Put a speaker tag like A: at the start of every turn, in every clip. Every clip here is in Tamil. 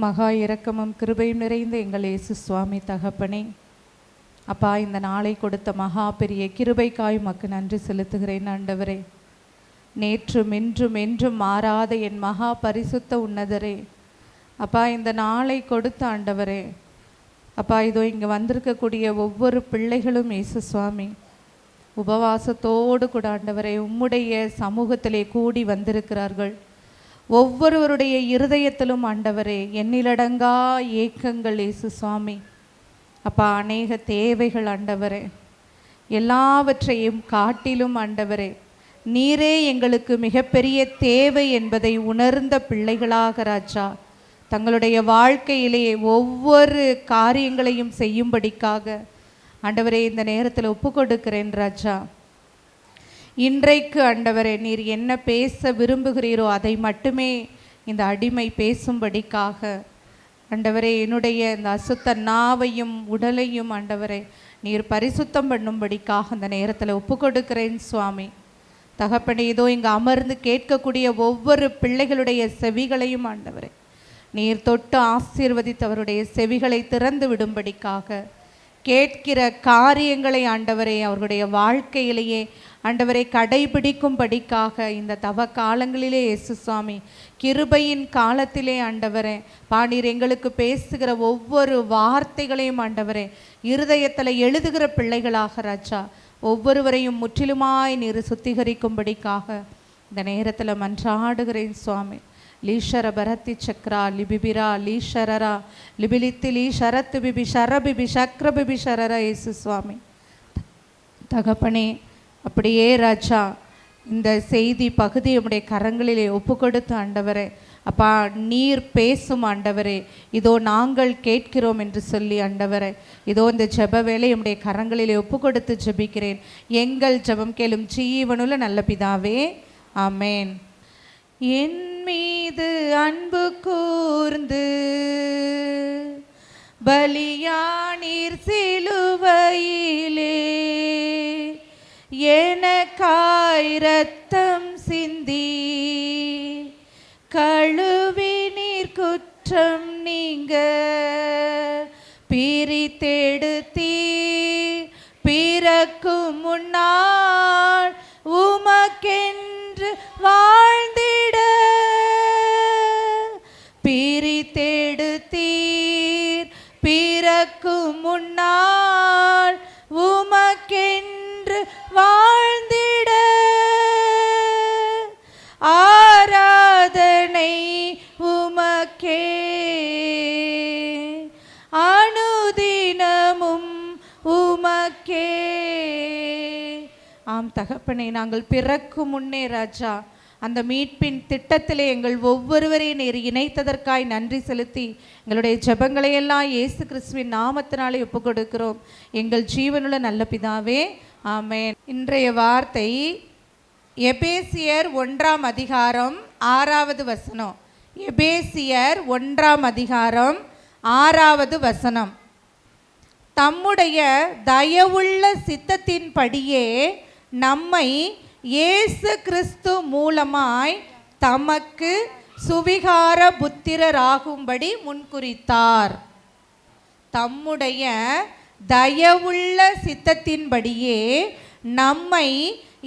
A: மகா இரக்கமும் கிருபையும் நிறைந்த எங்கள் இயேசு சுவாமி தகப்பனே, அப்பா, இந்த நாளை கொடுத்த மகா பெரிய கிருபைக்காய் உமக்கு நன்றி செலுத்துகிறேன் ஆண்டவரே. நேற்றும் இன்றும் என்றும் மாறாத என் மகா பரிசுத்த உன்னதரே, அப்பா, இந்த நாளை கொடுத்த ஆண்டவரே, அப்பா, இதோ இங்கே வந்திருக்கக்கூடிய ஒவ்வொரு பிள்ளைகளும் இயேசு சுவாமி உபவாசத்தோடு கூட ஆண்டவரே உம்முடைய சமூகத்திலே கூடி வந்திருக்கிறார்கள். ஒவ்வொருவருடைய இருதயத்திலும் ஆண்டவரே எண்ணிலடங்கா ஏக்கங்கள் இயேசு சுவாமி. அப்பா, அநேக தேவைகள் ஆண்டவரே, எல்லாவற்றையும் காட்டிலும் ஆண்டவரே நீரே எங்களுக்கு மிகப்பெரிய தேவை என்பதை உணர்ந்த பிள்ளைகளாக ராஜா தங்களுடைய வாழ்க்கையிலே ஒவ்வொரு காரியங்களையும் செய்யும்படிக்காக ஆண்டவரே இந்த நேரத்தில் ஒப்பு கொடுக்கிறேன் ராஜா. இன்றைக்கு ஆண்டவரே நீர் என்ன பேச விரும்புகிறீரோ அதை மட்டுமே இந்த அடிமை பேசும்படிக்காக ஆண்டவரே என்னுடைய இந்த அசுத்த நாவையும் உடலையும் ஆண்டவரே நீர் பரிசுத்தம் பண்ணும்படிக்காக இந்த நேரத்தில் ஒப்பு கொடுக்கிறேன் சுவாமி. தகப்பனே, இதோ இங்கே அமர்ந்து கேட்கக்கூடிய ஒவ்வொரு பிள்ளைகளுடைய செவிகளையும் ஆண்டவரே நீர் தொட்டு ஆசீர்வதித்தவருடைய செவிகளை திறந்து விடும்படிக்காக கேட்கிற காரியங்களை ஆண்டவரே அவர்களுடைய வாழ்க்கையிலேயே ஆண்டவரை கடைபிடிக்கும்படிக்காக இந்த தவ காலங்களிலே இயேசு சுவாமி கிருபையின் காலத்திலே ஆண்டவரே பாணீர் எங்களுக்கு பேசுகிற ஒவ்வொரு வார்த்தைகளையும் ஆண்டவரே இருதயத்தில் எழுதுகிற பிள்ளைகளாக ராஜா ஒவ்வொருவரையும் முற்றிலுமாய் நீர் சுத்திகரிக்கும்படிக்காக இந்த நேரத்தில் மன்றாடுகிறேன் சுவாமி. லீஷர பரத்தி சக்ரா லிபிபிரா லீஷரரா லிபிலித்தி லீ ஷரத்து பிபி ஷரபிபி சக்ர பிபி ஷரரா இயேசு சுவாமி. தகப்பனே, அப்படியே ராஜா இந்த செய்தி பகுதி உடைய கரங்களிலே ஒப்பு கொடுத்து ஆண்டவரே அப்பா நீர் பேசும் ஆண்டவரே, இதோ நாங்கள் கேட்கிறோம் என்று சொல்லி ஆண்டவரே இதோ இந்த ஜெப வேலை உடைய கரங்களிலே ஒப்பு கொடுத்து ஜெபிக்கிறேன். எங்கள் ஜெபம் கேளும் ஜீவனுள்ள நல்ல பிதாவே, ஆமேன். என் மீது அன்பு கூர்ந்து பலியானீர் சிலுவையிலே எனக்காய் இரத்தம் சிந்தி கழுவி நீர் குற்றம் நீங்க பிரித்தெடுத்தீ பிறக்கும் முன்னாள் உமக்கென்று வாழ்ந்திட பிரித்தெடுத்தீர் பிறக்கும் முன்னாள் உமக்கென்று வாழ்ந்திட ஆராதனை உமக்கே அனுதினமும் உமக்கே. ஆம் தகப்பனே, நாங்கள் பிறக்கும் முன்னே ராஜா அந்த மீட்பின் திட்டத்திலே எங்கள் ஒவ்வொருவரையும் நீர் இணைத்ததற்காய் நன்றி செலுத்தி எங்களுடைய ஜெபங்களையெல்லாம் இயேசு கிறிஸ்துவின் நாமத்தினாலே ஒப்பு கொடுக்கிறோம் எங்கள் ஜீவனுள்ள நல்ல பிதாவே, ஆமேன். இன்றைய வார்த்தை எபேசியர் 1ஆம் அதிகாரம் 6வது வசனம். எபேசியர் 1ஆம் அதிகாரம் 6வது வசனம். தம்முடைய தயவுள்ள சித்தத்தின்படியே நம்மை இயேசு கிறிஸ்து மூலமாய் தமக்கு சுவிகார புத்திரராகும்படி முன்குறித்தார். தம்முடைய தயவுள்ள சித்தத்தின்படியே நம்மை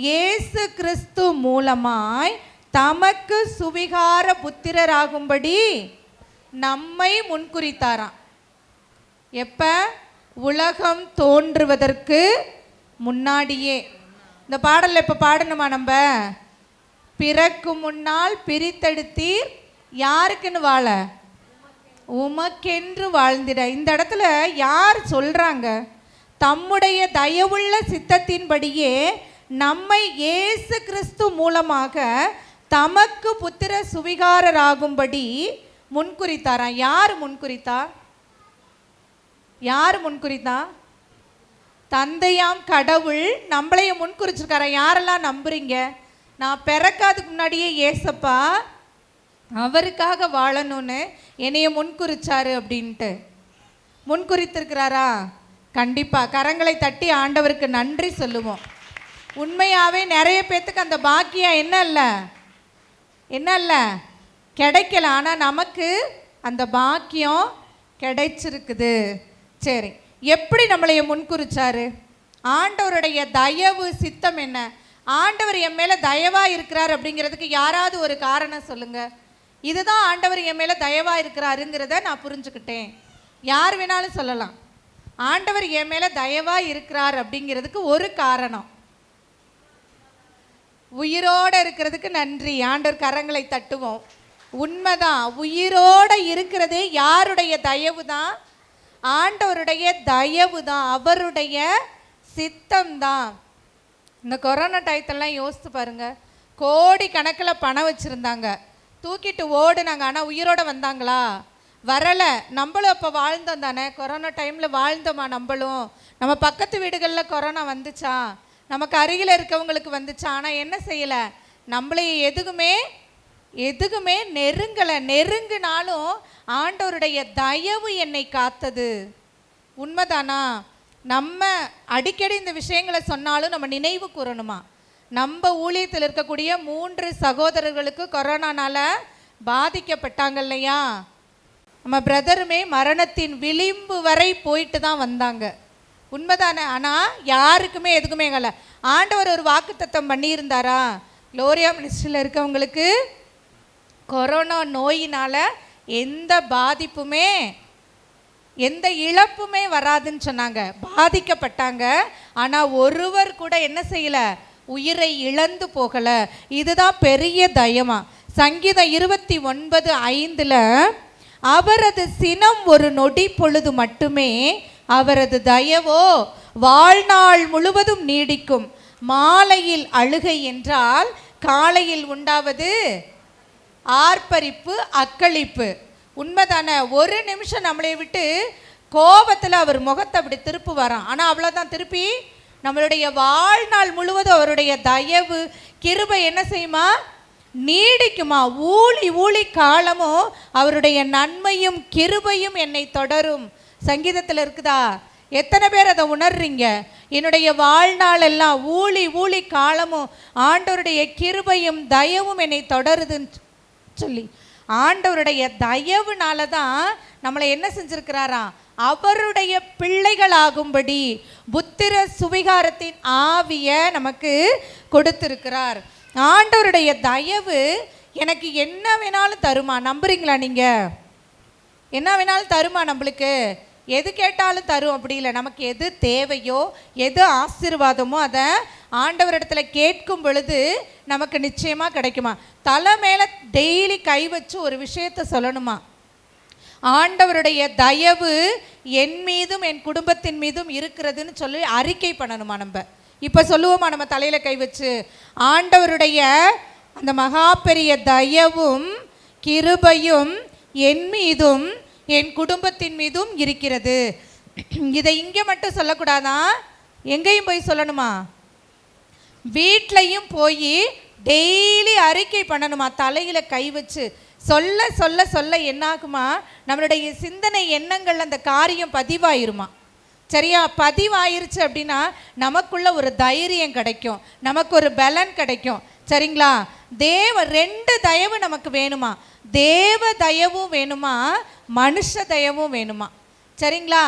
A: இயேசு கிறிஸ்து மூலமாய் தமக்கு சுவிகார புத்திரராகும்படி நம்மை முன்குறித்தாராம். எப்ப? உலகம் தோன்றுவதற்கு முன்னாடியே. இந்த பாடலில் இப்போ பாடணுமா நம்ம? பிறக்கும் முன்னால் பிரித்தெடுத்தீர் யாருக்குன்னு வாழ? உமக்கென்று வாழ்ந்திட. இந்த இடத்துல யார் சொல்கிறாங்க? தம்முடைய தயவுள்ள சித்தத்தின்படியே நம்மை இயேசு கிறிஸ்து மூலமாக தமக்கு புத்திர சுவிகாரராகும்படி முன்குறித்தாராம். யார் முன்குறித்தா? யார் முன்குறித்தா? தந்தையாம் கடவுள் நம்மளையும் முன்குறிச்சிருக்கார. யாரெல்லாம் நம்புறீங்க? நான் பிறக்காதுக்கு முன்னாடியே ஏசப்பா அவருக்காக வாழணும்னு என்னைய முன்குறிச்சாரு அப்படின்ட்டு முன்குறித்திருக்கிறாரா? கண்டிப்பாக கரங்களை தட்டி ஆண்டவருக்கு நன்றி சொல்லுவோம். உண்மையாகவே நிறைய பேர்த்துக்கு அந்த பாக்கியம் என்ன இல்லை கிடைக்கல. ஆனால் நமக்கு அந்த பாக்கியம் கிடைச்சிருக்குது. சரி, எப்படி நம்மளைய முன்குறிச்சாரு? ஆண்டவருடைய தயவு சித்தம் என்ன? ஆண்டவர் என் மேலே தயவாக இருக்கிறார் அப்படிங்கிறதுக்கு யாராவது ஒரு காரணம் சொல்லுங்க. இதுதான் ஆண்டவர் என் மேலே தயவாக இருக்கிறாருங்கிறத நான் புரிஞ்சுக்கிட்டேன். யார் வேணாலும் சொல்லலாம். ஆண்டவர் என் மேலே தயவாக இருக்கிறார் அப்படிங்கிறதுக்கு ஒரு காரணம், உயிரோடு இருக்கிறதுக்கு நன்றி. ஆண்டவர் கரங்களை தட்டுவோம். உண்மைதான், உயிரோடு இருக்கிறது யாருடைய தயவு தான்? ஆண்டவருடைய தயவு தான், அவருடைய சித்தம்தான். இந்த கொரோனா டயத்தெல்லாம் யோசித்து பாருங்க. கோடி கணக்கில் பணம் வச்சுருந்தாங்க, தூக்கிட்டு ஓடுனாங்க. ஆனால் உயிரோடு வந்தாங்களா? வரலை. நம்மளும் அப்போ வாழ்ந்தோம் தானே, கொரோனா டைமில் வாழ்ந்தோமா? நம்மளும் நம்ம பக்கத்து வீடுகளில் கொரோனா வந்துச்சா? நமக்கு அருகில் இருக்கவங்களுக்கு வந்துச்சா? ஆனால் என்ன செய்யலை, நம்மளே எதுக்குமே நெருங்கலை. நெருங்கினாலும் ஆண்டவருடைய தயவு என்னை காத்தது. உண்மைதானா? நம்ம அடிக்கடி இந்த விஷயங்களை சொன்னாலும் நம்ம நினைவு கூறணுமா? நம்ம ஊழியத்தில் இருக்கக்கூடிய 3 சகோதரர்களுக்கு கொரோனானால பாதிக்கப்பட்டாங்க இல்லையா? நம்ம பிரதருமே மரணத்தின் விளிம்பு வரை போயிட்டு தான் வந்தாங்க. உண்மைதானே? ஆனால் யாருக்குமே எதுக்குமே இல்லை. ஆண்டவர் ஒரு வாக்குத்தத்தம் பண்ணியிருந்தாரா? குளோரியா மினிஸ்ட்ரியில் இருக்கவங்களுக்கு கொரோனா நோயினால் எந்த பாதிப்புமே எந்த இழப்புமே வராதுன்னு சொன்னாங்க. பாதிக்கப்பட்டாங்க, ஆனால் ஒருவர் கூட என்ன செய்யலை, உயிரை இழந்து போகலை. இதுதான் பெரிய தயமா. சங்கீதம் 29:5 அவரது சினம் ஒரு நொடி பொழுது மட்டுமே, அவரது தயவோ வாழ்நாள் முழுவதும் நீடிக்கும். மாலையில் அழுகை என்றால் காலையில் உண்டாவது ஆர்ப்பரிப்பு, அக்களிப்பு. உண்மைதானே? ஒரு நிமிஷம் நம்மளை விட்டு கோபத்தில் அவர் முகத்தை அப்படி திருப்பு வரான், ஆனால் அவ்வளோதான், திருப்பி நம்மளுடைய வாழ்நாள் முழுவதும் அவருடைய தயவு கிருபை என்ன செய்யுமா? நீடிக்குமா? ஊழி காலமும் அவருடைய நன்மையும் கிருபையும் என்னை தொடரும். சங்கீதத்தில் இருக்குதா? எத்தனை பேர் அதை உணர்றீங்க? என்னுடைய வாழ்நாள் எல்லாம் ஊழி காலமும் ஆண்டவருடைய கிருபையும் தயவும் என்னை தொடருதுன்னு சொல்லி, ஆண்டவருடைய தயவுனால தான் நம்மளை என்ன செஞ்சிருக்கிறாரா? அவருடைய பிள்ளைகளாகும்படி புத்திர சுவிகாரத்தின் ஆவியை நமக்கு கொடுத்திருக்கிறார். ஆண்டவருடைய தயவு எனக்கு என்ன வேணாலும் தருமா? நம்புறீங்களா நீங்க? என்ன வேணாலும் தருமா? நம்மளுக்கு எது கேட்டாலும் தரும். அப்படி இல்லை, நமக்கு எது தேவையோ எது ஆசீர்வாதமோ அதை ஆண்டவரிடத்துல கேட்கும் பொழுது நமக்கு நிச்சயமாக கிடைக்குமா? தலை மேலே டெய்லி கை வச்சு ஒரு விஷயத்தை சொல்லணுமா? ஆண்டவருடைய தயவு என் மீதும் என் குடும்பத்தின் மீதும் இருக்கிறதுன்னு சொல்லி அறிக்கை பண்ணணுமா? நம்ம இப்போ சொல்லுவோமா? நம்ம தலையில் கை வச்சு ஆண்டவருடைய அந்த மகா பெரிய தயவும் கிருபையும் என் மீதும் என் குடும்பத்தின் மீதும் இருக்கிறது. இதை இங்கே மட்டும் சொல்லக்கூடாதான், எங்கேயும் போய் சொல்லணுமா? வீட்லையும் போய் டெய்லி அறிக்கை பண்ணணுமா? தலையில் கை வச்சு சொல்ல சொல்ல சொல்ல என்னாகுமா? நம்மளுடைய சிந்தனை எண்ணங்கள் அந்த காரியம் பதிவாயிருமா? சரியா? பதிவாயிருச்சு அப்படின்னா நமக்குள்ள ஒரு தைரியம் கிடைக்கும், நமக்கு ஒரு பலன் கிடைக்கும். சரிங்களா? 2 தயவு நமக்கு வேணுமா? தேவ தயவும் வேணுமா, மனுஷ தயவும் வேணுமா? சரிங்களா?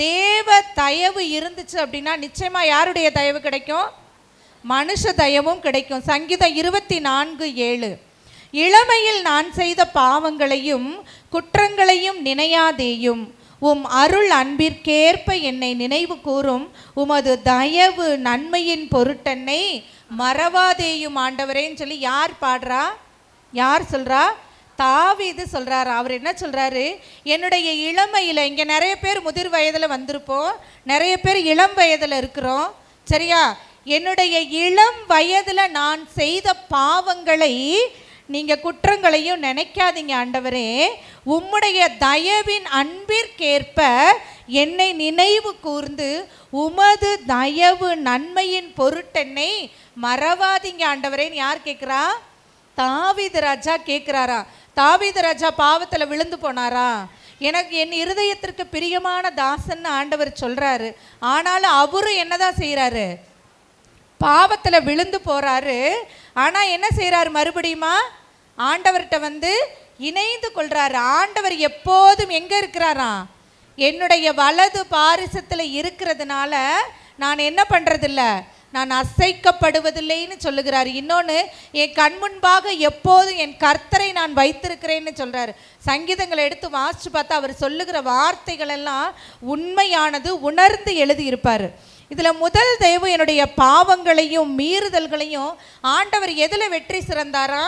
A: தேவ தயவு இருந்துச்சு அப்படின்னா நிச்சயமா யாருடைய தயவு கிடைக்கும்? மனுஷ தயவும் கிடைக்கும். சங்கீதம் 24:7 இளமையில் நான் செய்த பாவங்களையும் குற்றங்களையும் நினையாதேயும், உம் அருள் அன்பிற்கேற்ப என்னை நினைவு கூறும், உமது தயவு நன்மையின் பொருட்டென்னை மறவாதேயும் ஆண்டவரேன்னு சொல்லி யார் பாடுறா? யார் சொல்றா? தாவீது சொல்றாரு. அவர் என்ன சொல்றாரு? என்னுடைய இளமையில், இங்கே நிறைய பேர் முதிர் வயதில் வந்திருப்போம், நிறைய பேர் இளம் வயதில் இருக்கிறோம். சரியா? என்னுடைய இளம் வயதில் நான் செய்த பாவங்களை நீங்கள் குற்றங்களையும் நினைக்காதீங்க ஆண்டவரே, உம்முடைய தயவின் அன்பிற்கேற்ப என்னை நினைவு கூர்ந்து உமது தயவு நன்மையின் பொருட்டென்னை மறவாதீங்க ஆண்டவரேன்னு யார் கேட்குறா? தாவீது ராஜா கேட்குறாரா? தாவீது ராஜா பாவத்தில் விழுந்து போனாரா? எனக்கு என் இருதயத்திற்கு பிரியமான தாசன்னு ஆண்டவர் சொல்கிறாரு. ஆனாலும் அவரும் என்னதான் செய்கிறாரு? பாவத்தில் விழுந்து போகிறாரு. ஆனால் என்ன செய்கிறாரு? மறுபடியுமா ஆண்டவர்கிட்ட வந்து இணைந்து கொள்றாரு. ஆண்டவர் எப்போதும் எங்க இருக்கிறாராம்? என்னுடைய வலது பாரிசத்தில் இருக்கிறதுனால நான் என்ன பண்றதில்ல, நான் அசைக்கப்படுவதில்லைன்னு சொல்லுகிறார். இன்னொன்று, என் கண் முன்பாக எப்போதும் என் கர்த்தரை நான் வைத்திருக்கிறேன்னு சொல்றாரு. சங்கீதங்களை எடுத்து வாசிச்சு பார்த்தா அவர் சொல்லுகிற வார்த்தைகள் எல்லாம் உண்மையானது, உணர்ந்து எழுதியிருப்பார். இதில் முதல் தெய்வம் என்னுடைய பாவங்களையும் மீறுதல்களையும் ஆண்டவர் எதில் வெற்றி சிறந்தாரா?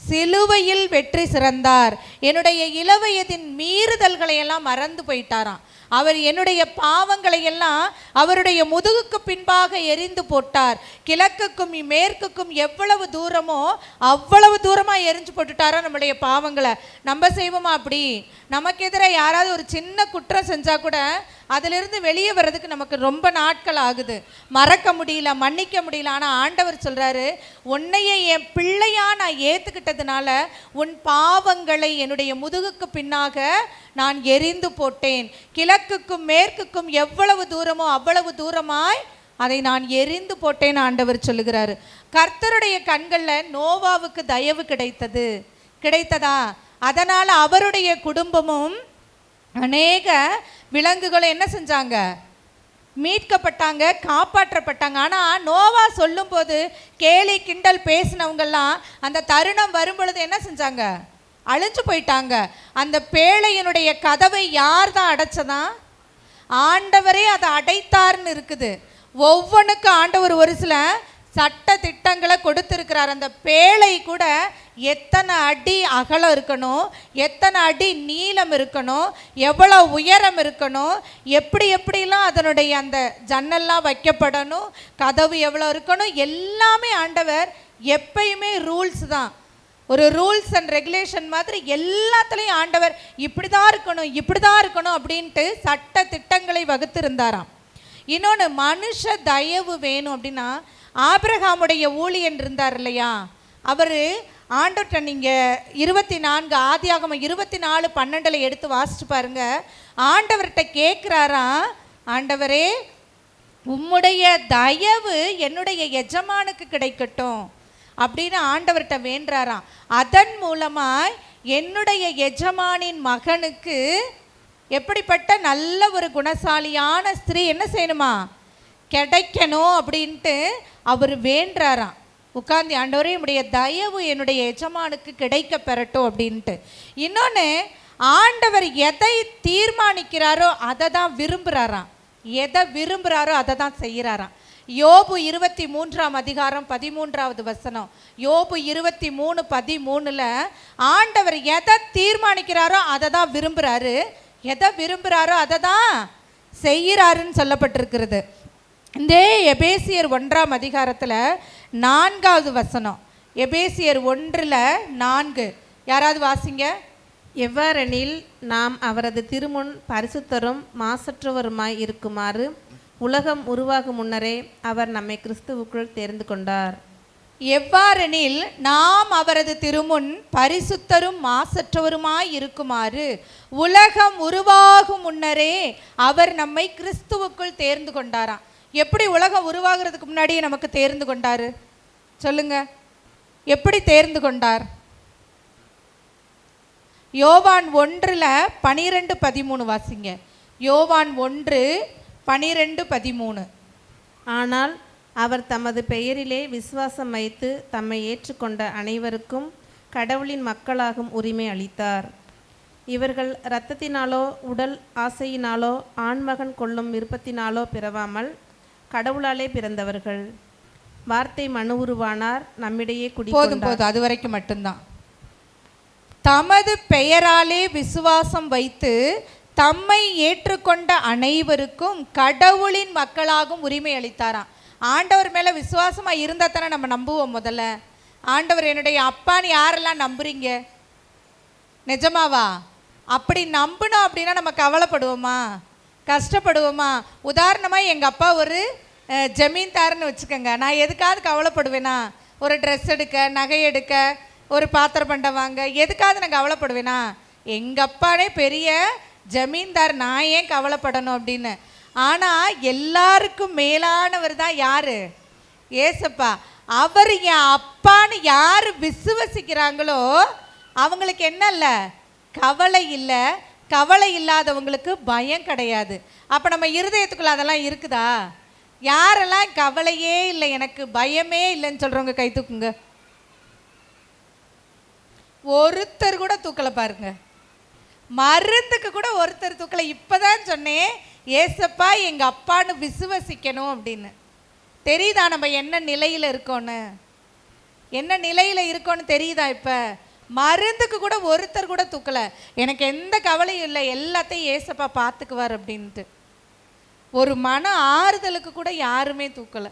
A: சிலுவையில் வெற்றி சிறந்தார். என்னுடைய இளவயதின் மீறுதல்களை எல்லாம் மறந்து போயிட்டாராம். அவர் என்னுடைய பாவங்களை எல்லாம் அவருடைய முதுகுக்கு பின்பாக எரிந்து போட்டார். கிழக்குக்கும் மேற்குக்கும் எவ்வளவு தூரமோ அவ்வளவு தூரமாக எரிஞ்சு போட்டுட்டாரா நம்முடைய பாவங்களை. நம்ம செய்வோமா அப்படி? நமக்கு எதிராக யாராவது ஒரு சின்ன குற்றம் செஞ்சால் கூட அதிலிருந்து வெளியே வர்றதுக்கு நமக்கு ரொம்ப நாட்கள் ஆகுது, மறக்க முடியல, மன்னிக்க முடியல. ஆனால் ஆண்டவர் சொல்கிறாரு, உன்னையே என் பிள்ளையா நான் ஏற்றுக்கிட்டதுனால உன் பாவங்களை என்னுடைய முதுகுக்கு பின்னாக நான் எரிந்து போட்டேன். கிழக்குக்கும் மேற்குக்கும் எவ்வளவு தூரமோ அவ்வளவு தூரமாய் அதை நான் எரிந்து போட்டேன் ஆண்டவர் சொல்லுகிறாரு. கர்த்தருடைய கண்களில் நோவாவுக்கு தயவு கிடைத்ததா? அதனால் அவருடைய குடும்பமும் அநேக விலங்குகளை என்ன செஞ்சாங்க? மீட்கப்பட்டாங்க, காப்பாற்றப்பட்டாங்க. ஆனால் நோவா சொல்லும்போது கேலி கிண்டல் பேசினவங்கெல்லாம் அந்த தருணம் வரும்பொழுது என்ன செஞ்சாங்க? அழிஞ்சு போயிட்டாங்க. அந்த பேழையினுடைய கதவை யார் தான் அடைச்சதா? ஆண்டவரே அதை அடைத்தார்னு இருக்குது. ஒவ்வொன்றுக்கும் ஆண்டவர் ஒரு சில சட்ட திட்டங்களை கொடுத்துருக்கிறார். அந்த பேழை கூட எத்தனை அடி அகலம் இருக்கணும், எத்தனை அடி நீளம் இருக்கணும், எவ்வளோ உயரம் இருக்கணும், எப்படிலாம் அதனுடைய அந்த ஜன்னல்லாம் வைக்கப்படணும், கதவு எவ்வளோ இருக்கணும், எல்லாமே ஆண்டவர் எப்பயுமே ரூல்ஸ் தான். ஒரு ரூல்ஸ் அண்ட் ரெகுலேஷன் மாதிரி எல்லாத்துலேயும் ஆண்டவர் இப்படி தான் இருக்கணும் அப்படின்ட்டு சட்ட திட்டங்களை வகுத்திருந்தாராம். இன்னொன்று, மனுஷ தயவு வேணும் அப்படின்னா ஆபிரகாமுடைய ஊழியன் இருந்தார் இல்லையா, அவர் ஆண்டவர்கிட்ட நீங்கள் 24 ஆதியாகமம் 24:12 எடுத்து வாசிச்சு பாருங்க. ஆண்டவர்கிட்ட கேட்குறாரா, ஆண்டவரே உம்முடைய தயவு என்னுடைய எஜமானுக்கு கிடைக்கட்டும் அப்படின்னு ஆண்டவர்கிட்ட வேண்டாராம். அதன் மூலமாய் என்னுடைய எஜமானின் மகனுக்கு எப்படிப்பட்ட நல்ல ஒரு குணசாலியான ஸ்திரீ என்ன செய்யணுமா? கிடைக்கணும் அப்படின்ட்டு அவர் வேண்டாராம். உட்கார்ந்து, ஆண்டவரே உடைய தயவு என்னுடைய எஜமானுக்கு கிடைக்க பெறட்டும் அப்படின்ட்டு. இன்னொன்று, ஆண்டவர் எதை தீர்மானிக்கிறாரோ அதை தான் விரும்புகிறாராம். எதை விரும்புகிறாரோ அதை தான் செய்கிறாராம். யோபு 23:13 வசனம். யோபு 23:13 ஆண்டவர் எதை தீர்மானிக்கிறாரோ அதை தான் விரும்புகிறாரு, எதை விரும்புகிறாரோ அதை தான் செய்கிறாருன்னு சொல்லப்பட்டிருக்கிறது. இந்த எபேசியர் 1:4 வசனம். எபேசியர் 1:4 யாராவது வாசிங்க.
B: எவ்வாறெனில் நாம் அவரது திருமுன் பரிசுத்தரும் மாசற்றவருமாய் இருக்குமாறு உலகம் உருவாகும் முன்னரே அவர் நம்மை கிறிஸ்துவுக்குள் தெரிந்து கொண்டார்.
A: எவ்வாறெனில் நாம் அவரது திருமுன் பரிசுத்தரும் மாசற்றவருமாய் இருக்குமாறு உலகம் உருவாகும் முன்னரே அவர் நம்மை கிறிஸ்துவுக்குள் தேர்ந்து கொண்டாராம். எப்படி உலகம் உருவாகிறதுக்கு முன்னாடியே நமக்கு தேர்ந்து கொண்டாரு? சொல்லுங்க, எப்படி தேர்ந்து கொண்டார்? யோவான் 1:12-13 வாசிங்க. யோவான் 1:12-13.
B: ஆனால் அவர் தமது பெயரிலே விசுவாசம் வைத்து தம்மை ஏற்றுக்கொண்ட அனைவருக்கும் கடவுளின் மக்களாகும் உரிமை அளித்தார். இவர்கள் இரத்தத்தினாலோ உடல் ஆசையினாலோ ஆண்மகன் கொள்ளும் விருப்பத்தினாலோ பிறவாமல் கடவுளாலே பிறந்தவர்கள். வார்த்தை மனு உருவானார், நம்மிடையே
A: போதும், அது வரைக்கும் மட்டும்தான். தமது பெயராலே விசுவாசம் வைத்து தம்மை ஏற்றுக்கொண்ட அனைவருக்கும் கடவுளின் மக்களாகும் உரிமை அளித்தாராம். ஆண்டவர் மேலே விசுவாசமாக இருந்தால் தானே நம்ம நம்புவோம். முதல்ல ஆண்டவர் என்னுடைய அப்பான்னு யாரெல்லாம் நம்புறீங்க? நிஜமாவா? அப்படி நம்பணும் அப்படின்னா நம்ம கவலைப்படுவோமா, கஷ்டப்படுவோமா? உதாரணமாக எங்கள் அப்பா ஒரு ஜமீன்தார்னு வச்சுக்கோங்க. நான் எதுக்காவது கவலைப்படுவேனா? ஒரு ட்ரெஸ் எடுக்க, நகை எடுக்க, ஒரு பாத்திர பண்டம் வாங்க, எதுக்காவது நான் கவலைப்படுவேனா? எங்கள் அப்பானே பெரிய ஜமீன்தார், நான் ஏன் கவலைப்படணும் அப்படின்னு. ஆனால் எல்லாருக்கும் மேலானவர் தான் யார்? ஏசப்பா. அவர் என் அப்பான்னு யார் விசுவசிக்கிறாங்களோ அவங்களுக்கு என்ன இல்லை? கவலை இல்லை. கவலை இல்லாதவங்களுக்கு பயம் கிடையாது. அப்போ நம்ம இருதயத்துக்குள்ள அதெல்லாம் இருக்குதா? யாரெல்லாம் கவலையே இல்லை, எனக்கு பயமே இல்லைன்னு சொல்கிறவங்க கை தூக்குங்க. ஒருத்தர் கூட தூக்கலை பாருங்க. மருந்துக்கு கூட ஒருத்தர் தூக்கலை. இப்போதான் சொன்னேன், ஏசப்பா எங்கள் அப்பான்னு விசுவசிக்கணும் அப்படின்னு. தெரியுதா நம்ம என்ன நிலையில் இருக்கோன்னு? என்ன நிலையில் இருக்கோன்னு தெரியுதா? இப்போ மருந்துக்கு கூட ஒருத்தர் கூட தூக்கலை. எனக்கு எந்த கவலையும் இல்லை, எல்லாத்தையும் ஏசப்பா பார்த்துக்குவார் அப்படின்ட்டு. ஒரு மன ஆறுதலுக்கு கூட யாருமே தூக்கலை.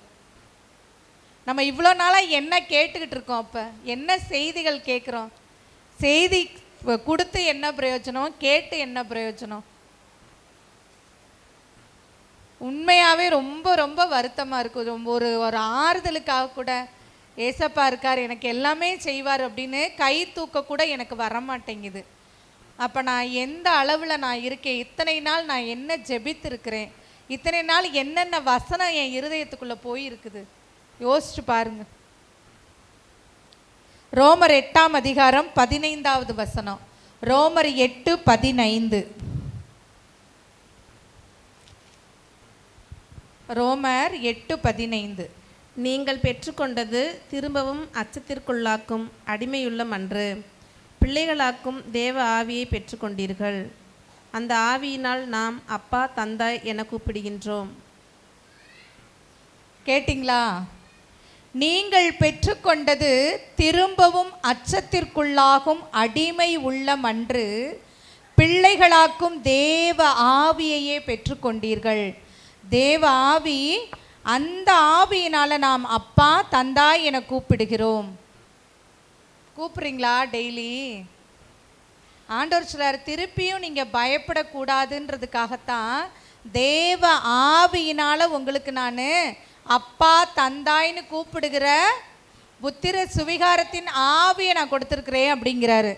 A: நம்ம இவ்வளோ நாளாக என்ன கேட்டுக்கிட்டு இருக்கோம்? அப்போ என்ன செய்திகள் கேட்குறோம்? செய்தி கொடுத்து என்ன பிரயோஜனம்? கேட்டு என்ன பிரயோஜனம்? உண்மையாகவே ரொம்ப ரொம்ப வருத்தமாக இருக்கும். ஒரு ஒரு ஆறுதலுக்காக கூட ஏசப்பா இருக்கார், எனக்கு எல்லாமே செய்வார் அப்படின்னு கை தூக்க கூட எனக்கு வரமாட்டேங்குது. அப்போ நான் எந்த அளவில் நான் இருக்கேன்? இத்தனை நாள் நான் என்ன ஜெபித்திருக்கிறேன்? இத்தனை நாள் என்னென்ன வசனம் என் இருதயத்துக்குள்ளே போயிருக்குது? யோசிச்சு பாருங்க. ரோமர் 8ஆம் அதிகாரம் 15வது வசனம். ரோமர் 8:15. ரோமர் 8:15.
B: நீங்கள் பெற்றுக்கொண்டது திரும்பவும் அச்சத்திற்குள்ளாக்கும் அடிமையுள்ளம் அன்று, பிள்ளைகளாக்கும் தேவ ஆவியை பெற்றுக்கொண்டீர்கள். அந்த ஆவியினால் நாம் அப்பா தந்தாய் என கூப்பிடுகின்றோம்.
A: கேட்டிங்களா? நீங்கள் பெற்றுக்கொண்டது திரும்பவும் அச்சத்திற்குள்ளாகும் அடிமை உள்ளம் அன்று, பிள்ளைகளாக்கும் தேவ ஆவியையே பெற்றுக்கொண்டீர்கள். தேவ ஆவி, அந்த ஆவியினால நாம் அப்பா தந்தாய் என கூப்பிடுகிறோம். கூப்பிடுறீங்களா டெய்லி? ஆண்டவர் சொல்றார், திருப்பியும் நீங்கள் பயப்படக்கூடாதுன்றதுக்காகத்தான் தேவ ஆவியினால உங்களுக்கு நான் அப்பா தந்தாய்னு கூப்பிடுகிற புத்திர சுவிகாரத்தின் ஆவியை நான் கொடுத்துருக்குறேன் அப்படிங்கிறாரு.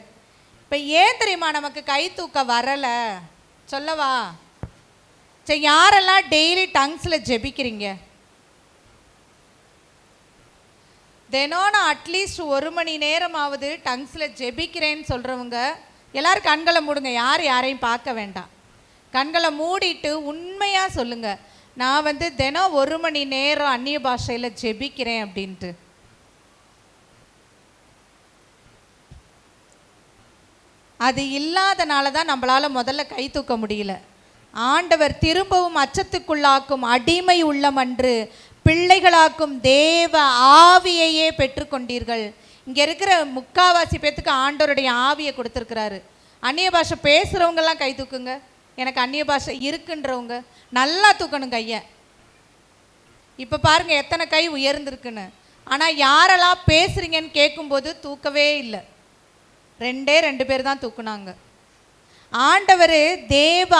A: இப்போ ஏன் தெரியுமா நமக்கு கை தூக்க வரலை? சொல்லவா? சரி, யாரெல்லாம் டெய்லி டங்ஸில் ஜெபிக்கிறீங்க? தினம் நான் அட்லீஸ்ட் 1 மணி நேரமாவது டங்ஸில் ஜெபிக்கிறேன்னு சொல்கிறவங்க எல்லாரும் கண்களை மூடுங்க. யாரையும் பார்க்க வேண்டாம். கண்களை மூடிட்டு உண்மையாக சொல்லுங்கள், நான் தினம் 1 மணி நேரம் அந்நிய பாஷையில் ஜெபிக்கிறேன் அப்படின்ட்டு. அது இல்லாதனால தான் நம்மளால் முதல்ல கை தூக்க முடியல. ஆண்டவர் திரும்பவும் அச்சத்துக்குள்ளாக்கும் அடிமை உள்ளம் அன்று, பிள்ளைகளாக்கும் தேவ ஆவியையே பெற்றுக்கொண்டீர்கள். இங்கே இருக்கிற முக்காவாசி பேத்துக்கு ஆண்டவருடைய ஆவியை கொடுத்துருக்கிறாரு. அந்நிய பாஷை பேசுகிறவங்கெல்லாம் கை தூக்குங்க. எனக்கு அந்நிய பாஷை இருக்குன்றவங்க நல்லா தூக்கணும் கையை. இப்போ பாருங்கள் எத்தனை கை உயர்ந்திருக்குன்னு. ஆனால் யாரெல்லாம் பேசுகிறீங்கன்னு கேட்கும்போது தூக்கவே இல்லை. 2 பேர் தான் தூக்குனாங்க. ஆண்டவர் தேவ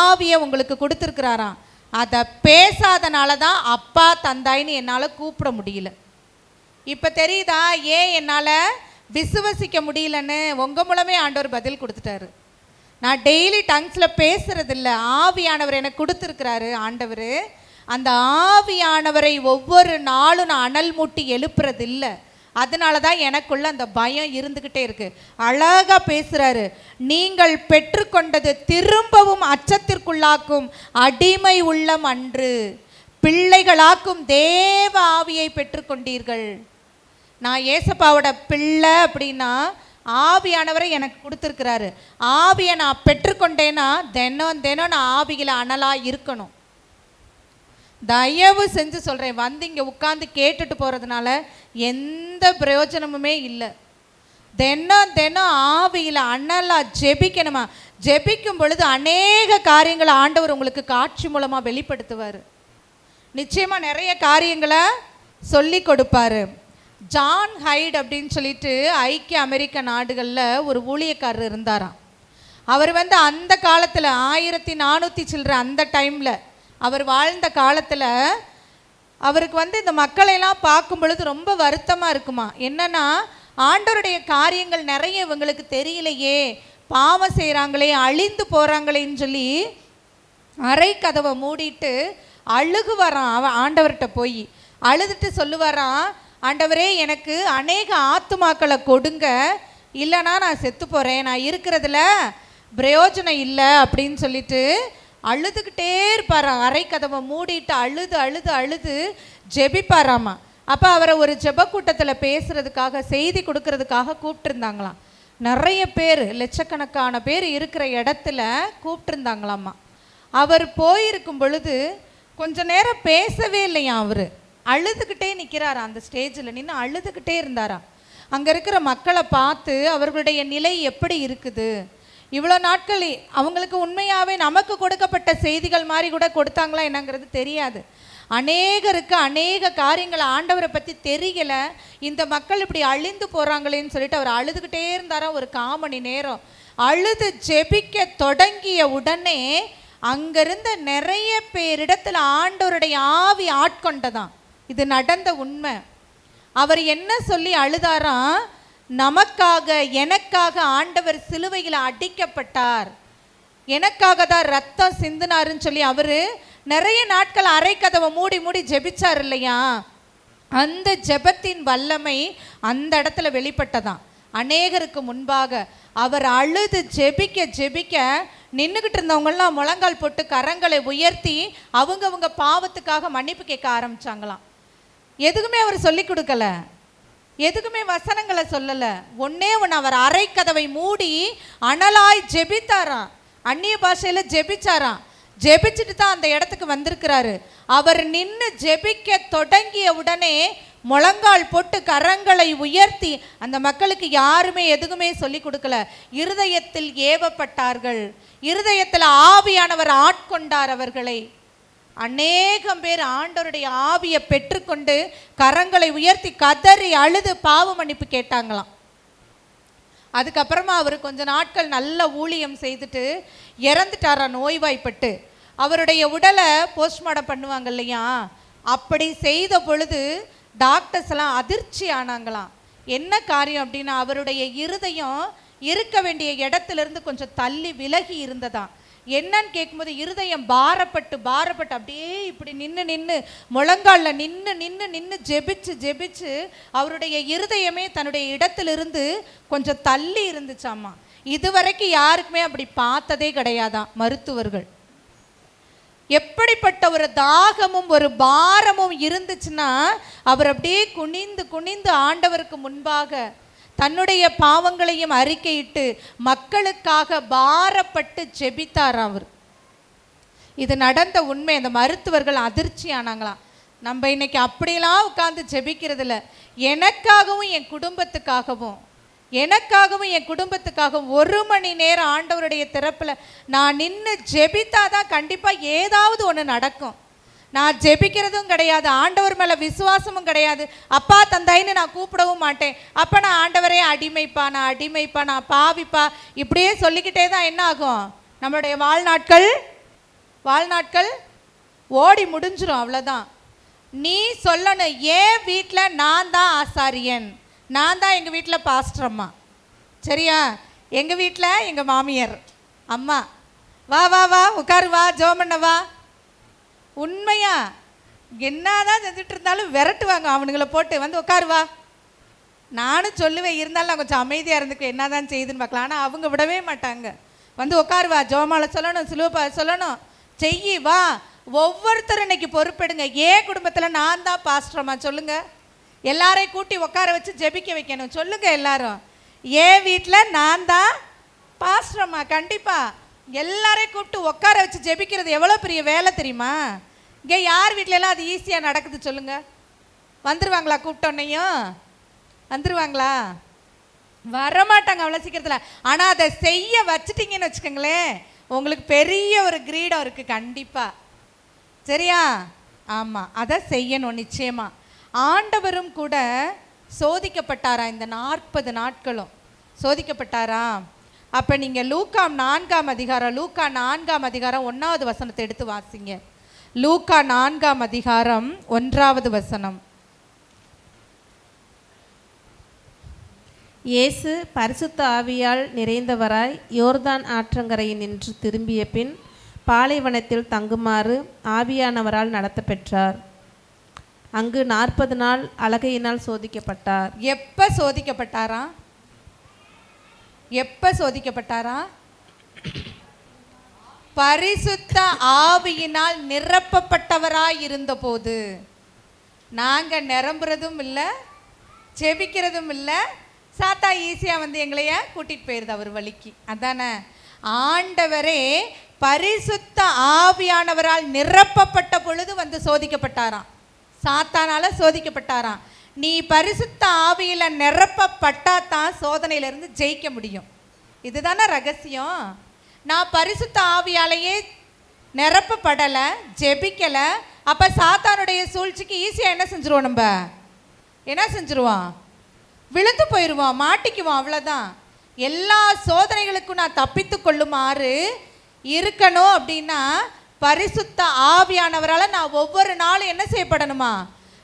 A: ஆவியை உங்களுக்கு கொடுத்துருக்கிறாராம். அதை பேசாதனால தான் அப்பா தந்தாயின்னு என்னால் கூப்பிட முடியல. இப்போ தெரியுதா ஏன் என்னால் விசுவசிக்க முடியலன்னு? உங்கள் மூலமே ஆண்டவர் பதில் கொடுத்துட்டாரு. நான் டெய்லி டங்ஸில் பேசுகிறதில்ல, ஆவியானவர் எனக்கு கொடுத்துருக்கிறாரு ஆண்டவர். அந்த ஆவியானவரை ஒவ்வொரு நாளும் நான் அனல் மூட்டி எழுப்புறதில்லை. அதனால தான் எனக்குள்ள அந்த பயம் இருந்துக்கிட்டே இருக்கு. அழகாக பேசுகிறாரு, நீங்கள் பெற்றுக்கொண்டது திரும்பவும் அச்சத்திற்குள்ளாக்கும் அடிமை உள்ளம் அன்று, பிள்ளைகளாக்கும் தேவ ஆவியை பெற்றுக்கொண்டீர்கள். நான் ஏசப்பாவோட பிள்ளை அப்படின்னா ஆவியானவரை எனக்கு கொடுத்துருக்கிறாரு. ஆவியை நான் பெற்றுக்கொண்டேன்னா தினம் நான் ஆவியில் அனலாக இருக்கணும். தயவு செஞ்சு சொல்கிறேன், இங்கே உட்காந்து கேட்டுட்டு போகிறதுனால எந்த பிரயோஜனமுமே இல்லை. தினம் ஆவியில் அனலாக ஜெபிக்கணுமா. ஜெபிக்கும் பொழுது அநேக காரியங்களை ஆண்டவர் உங்களுக்கு காட்சி மூலமாக வெளிப்படுத்துவார். நிச்சயமாக நிறைய காரியங்களை சொல்லி கொடுப்பார். ஜான் ஹைட் அப்படின்னு சொல்லிட்டு ஐக்கிய அமெரிக்க நாடுகளில் ஒரு ஊழியக்காரர் இருந்தாராம். அவர் அந்த காலத்தில் 1400 சில்லற அந்த டைமில் அவர் வாழ்ந்த காலத்தில் அவருக்கு இந்த மக்களையெல்லாம் பார்க்கும் பொழுது ரொம்ப வருத்தமாக இருக்குமா. என்னன்னா, ஆண்டவருடைய காரியங்கள் நிறைய இவங்களுக்கு தெரியலையே, பாவம் செய்கிறாங்களே, அழிந்து போகிறாங்களேன்னு சொல்லி அறை கதவை மூடிட்டு அழுகுவாராம். ஆண்டவர்கிட்ட போய் அழுதுட்டு சொல்லுவாராம், ஆண்டவரே எனக்கு அநேக ஆத்துமாக்களை கொடுங்க, இல்லைனா நான் செத்து போகிறேன், நான் இருக்கிறதுல பிரயோஜனம் இல்லை அப்படின்னு சொல்லிட்டு அழுதுகிட்டே இருப்பாராம். அரை கதவை மூடிட்டு அழுது அழுது அழுது ஜெபிப்பாராமா. அப்போ அவரை ஒரு ஜெப கூட்டத்தில் பேசுறதுக்காக, செய்தி கொடுக்கறதுக்காக கூப்பிட்டுருந்தாங்களாம். நிறைய பேர், லட்சக்கணக்கான பேர் இருக்கிற இடத்துல கூப்பிட்டுருந்தாங்களாம்மா. அவர் போயிருக்கும் பொழுது கொஞ்ச நேரம் பேசவே இல்லையா, அவர் அழுதுகிட்டே நிற்கிறாராம். அந்த ஸ்டேஜில் நின்று அழுதுகிட்டே இருந்தாராம். அங்கே இருக்கிற மக்களை பார்த்து அவர்களுடைய நிலை எப்படி இருக்குது, இவ்வளோ நாட்கள் அவங்களுக்கு உண்மையாகவே நமக்கு கொடுக்கப்பட்ட செய்திகள் மாதிரி கூட கொடுத்தாங்களா என்னங்கிறது தெரியாது. அநேகருக்கு அநேக காரியங்களை ஆண்டவரை பற்றி தெரியலை. இந்த மக்கள் இப்படி அழிந்து போகிறாங்களேன்னு சொல்லிட்டு அவர் அழுதுகிட்டே இருந்தாராம். ஒரு 1/4 மணி நேரம் அழுது ஜெபிக்க தொடங்கிய உடனே அங்கிருந்த நிறைய பேரிடத்துல ஆண்டவருடைய ஆவி ஆட்கொண்டதான். இது நடந்த உண்மை. அவர் என்ன சொல்லி அழுதாராம், நமக்காக எனக்காக ஆண்டவர் சிலுவையில் அடிக்கப்பட்டார், எனக்காக தான் ரத்தம் சிந்தினாருன்னு சொல்லி அவர் நிறைய நாட்கள் அரை கதவை மூடி மூடி ஜெபிச்சார் இல்லையா. அந்த ஜெபத்தின் வல்லமை அந்த இடத்துல வெளிப்பட்டதான். அநேகருக்கு முன்பாக அவர் அழுது ஜெபிக்க ஜெபிக்க நின்றுக்கிட்டு இருந்தவங்களாம் முழங்கால் போட்டு கரங்களை உயர்த்தி அவங்க பாவத்துக்காக மன்னிப்பு கேட்க ஆரம்பிச்சாங்களாம். எதுக்குமே அவர் சொல்லி கொடுக்கல, எதுக்குமே வசனங்களை சொல்லலை. ஒன்னே ஒன்று, அவர் அரை கதவை மூடி அனலாய் ஜெபித்தாராம். அந்நிய பாஷையில் ஜெபிச்சாராம். ஜெபிச்சுட்டு தான் அந்த இடத்துக்கு வந்திருக்கிறாரு. அவர் நின்று ஜெபிக்க தொடங்கிய உடனே முழங்கால் போட்டு கரங்களை உயர்த்தி, அந்த மக்களுக்கு யாருமே எதுவுமே சொல்லி கொடுக்கல, இருதயத்தில் ஏவப்பட்டார்கள். இருதயத்தில் ஆவியானவர் ஆட்கொண்டார் அவர்களை. அநேகம் பேர் ஆண்டவருடைய ஆவியை பெற்றுக்கொண்டு கரங்களை உயர்த்தி கதறி அழுது பாவ மன்னிப்பு கேட்டாங்களாம். அதுக்கப்புறமா அவர் கொஞ்ச நாட்கள் நல்ல ஊழியம் செய்துட்டு இறந்துட்டாரா, நோய்வாய்ப்பட்டு. அவருடைய உடலை போஸ்ட்மார்ட்டம் பண்ணுவாங்க இல்லையா, அப்படி செய்த பொழுது டாக்டர்ஸ் எல்லாம் அதிர்ச்சி ஆனாங்களாம். என்ன காரியம் அப்படின்னா, அவருடைய இருதயம் இருக்க வேண்டிய இடத்துலேருந்து கொஞ்சம் தள்ளி விலகி இருந்ததா. என்னன்னு கேட்கும்போது இருதயம் பாரப்பட்டு அப்படியே இப்படி நின்று முழங்காலில் நின்று ஜெபிச்சு அவருடைய இருதயமே தன்னுடைய இடத்திலிருந்து கொஞ்சம் தள்ளி இருந்துச்சாமா. இதுவரைக்கும் யாருக்குமே அப்படி பார்த்ததே கிடையாதான் மருத்துவர்கள். எப்படிப்பட்ட ஒரு தாகமும் ஒரு பாரமும் இருந்துச்சுன்னா, அவர் அப்படியே குனிந்து ஆண்டவருக்கு முன்பாக தன்னுடைய பாவங்களையும் அறிக்கையிட்டு மக்களுக்காக பாரப்பட்டு ஜெபித்தார் அவர். இது நடந்த உண்மை. அந்த மருத்துவர்கள் அதிர்ச்சி ஆனாங்களாம். நம்ம இன்னைக்கு அப்படியெல்லாம் உட்கார்ந்து ஜெபிக்கிறது இல்லை. எனக்காகவும் என் குடும்பத்துக்காகவும் 1 மணி நேரம் ஆண்டவருடைய திறப்பில் நான் நின்று ஜெபித்தாதான் கண்டிப்பாக ஏதாவது ஒன்று நடக்கும். நான் ஜெபிக்கிறதும் கிடையாது, ஆண்டவர் மேலே விசுவாசமும் கிடையாது, அப்பா தந்தாயின்னு நான் கூப்பிடவும் மாட்டேன். அப்போ நான் ஆண்டவரே அடிமைப்பா, நான் பாவிப்பா, இப்படியே சொல்லிக்கிட்டே தான் என்ன ஆகும், நம்மளுடைய வாழ்நாட்கள் ஓடி முடிஞ்சிடும். அவ்வளோதான். நீ சொல்லணும், ஏன் வீட்டில் நான் தான் ஆசாரியன், நான் தான் எங்கள் வீட்டில் பாஸ்டர் அம்மா, சரியா, எங்கள் வீட்டில் எங்கள் மாமியார் அம்மா, வா உட்காரு, வா ஜெபம் பண்ண வா. உண்மையா என்னதான் செஞ்சுட்டு இருந்தாலும் விரட்டுவாங்க அவனுங்களை போட்டு, வந்து உட்காருவா. நானும் சொல்லுவேன், இருந்தாலும் நான் கொஞ்சம் அமைதியாக இருந்துக்குவேன், என்ன தான் செய்யுதுன்னு பார்க்கலாம். ஆனால் அவங்க விடவே மாட்டாங்க. வந்து உட்காருவா, ஜோமால சொல்லணும், சிலுவப்பா சொல்லணும், செய்யி வா. ஒவ்வொருத்தரும் இன்னைக்கு பொறுப்பெடுங்க. ஏன் குடும்பத்தில் நான் தான் பாஸ்டரம்மா சொல்லுங்க, எல்லாரையும் கூட்டி உட்கார வச்சு ஜெபிக்க வைக்கணும் சொல்லுங்க எல்லாரும். ஏன் வீட்டில் நான் தான் பாஸ்டரம்மா, கண்டிப்பாக எல்லாரையும் கூப்பிட்டு உட்கார வச்சு ஜெபிக்கிறது எவ்வளோ பெரிய வேலை தெரியுமா? இங்கே யார் வீட்டிலலாம் அது ஈஸியாக நடக்குது சொல்லுங்க? வந்துடுவாங்களா? கூப்பிட்டோன்னையும் வந்துடுவாங்களா? வரமாட்டாங்க அவ்வளோ சீக்கிரத்தில். ஆனால் அதை செய்ய வச்சுட்டிங்கன்னு வச்சுக்கோங்களேன், உங்களுக்கு பெரிய ஒரு கிரீடம் இருக்குது கண்டிப்பாக, சரியா? ஆமாம், அதை செய்யணும் நிச்சயமாக. ஆண்டவரும் கூட சோதிக்கப்பட்டாரா, இந்த 40 நாட்களும் சோதிக்கப்பட்டாரா. அப்போ நீங்கள் லூக்கா 4ஆம் அதிகாரம் 1வது வசனத்தை எடுத்து வாசிங்க. லூக்கா 4ஆம் அதிகாரம் 1வது வசனம்.
B: இயேசு பரிசுத்த ஆவியால் நிறைந்தவராய் யோர்தான் ஆற்றங்கரையில் நின்று திரும்பிய பின் பாலைவனத்தில் தங்குமாறு ஆவியானவரால் நடத்த பெற்றார். அங்கு 40 நாள் அலகையினால் சோதிக்கப்பட்டார்.
A: எப்போ சோதிக்கப்பட்டாரா? எப்ப சோதிக்கப்பட்டாரா? பரிசுத்த ஆவியினால் நிரப்பப்பட்டவராய் இருந்தபோது. நாங்க நிரம்புறதும் இல்லை, ஜெபிக்கிறதும் இல்லை, சாத்தா ஈஸியா வந்து எங்களைய கூட்டிட்டு போயிருது அவர் வழிக்கு. அதானே ஆண்டவரே பரிசுத்த ஆவியானவரால் நிரப்பப்பட்ட பொழுது வந்து சோதிக்கப்பட்டாராம், சாத்தானால சோதிக்கப்பட்டாராம். நீ பரிசுத்த ஆவியில நிரப்பப்பட்டா தான் சோதனையிலிருந்து ஜெயிக்க முடியும். இதுதானே ரகசியம். நான் பரிசுத்த ஆவியாலேயே நிரப்பப்படலை, ஜெபிக்கலை, அப்போ சாத்தானுடைய சூழ்ச்சிக்கு ஈஸியாக என்ன செஞ்சுருவோம்? நம்ம என்ன செஞ்சுருவோம்? விழுந்து போயிடுவோம், மாட்டிக்குவோம், அவ்வளோதான். எல்லா சோதனைகளுக்கும் நான் தப்பித்து கொள்ளுமாறு இருக்கணும் அப்படின்னா பரிசுத்த ஆவியானவரால் நான் ஒவ்வொரு நாளும் என்ன செய்யப்படணுமா?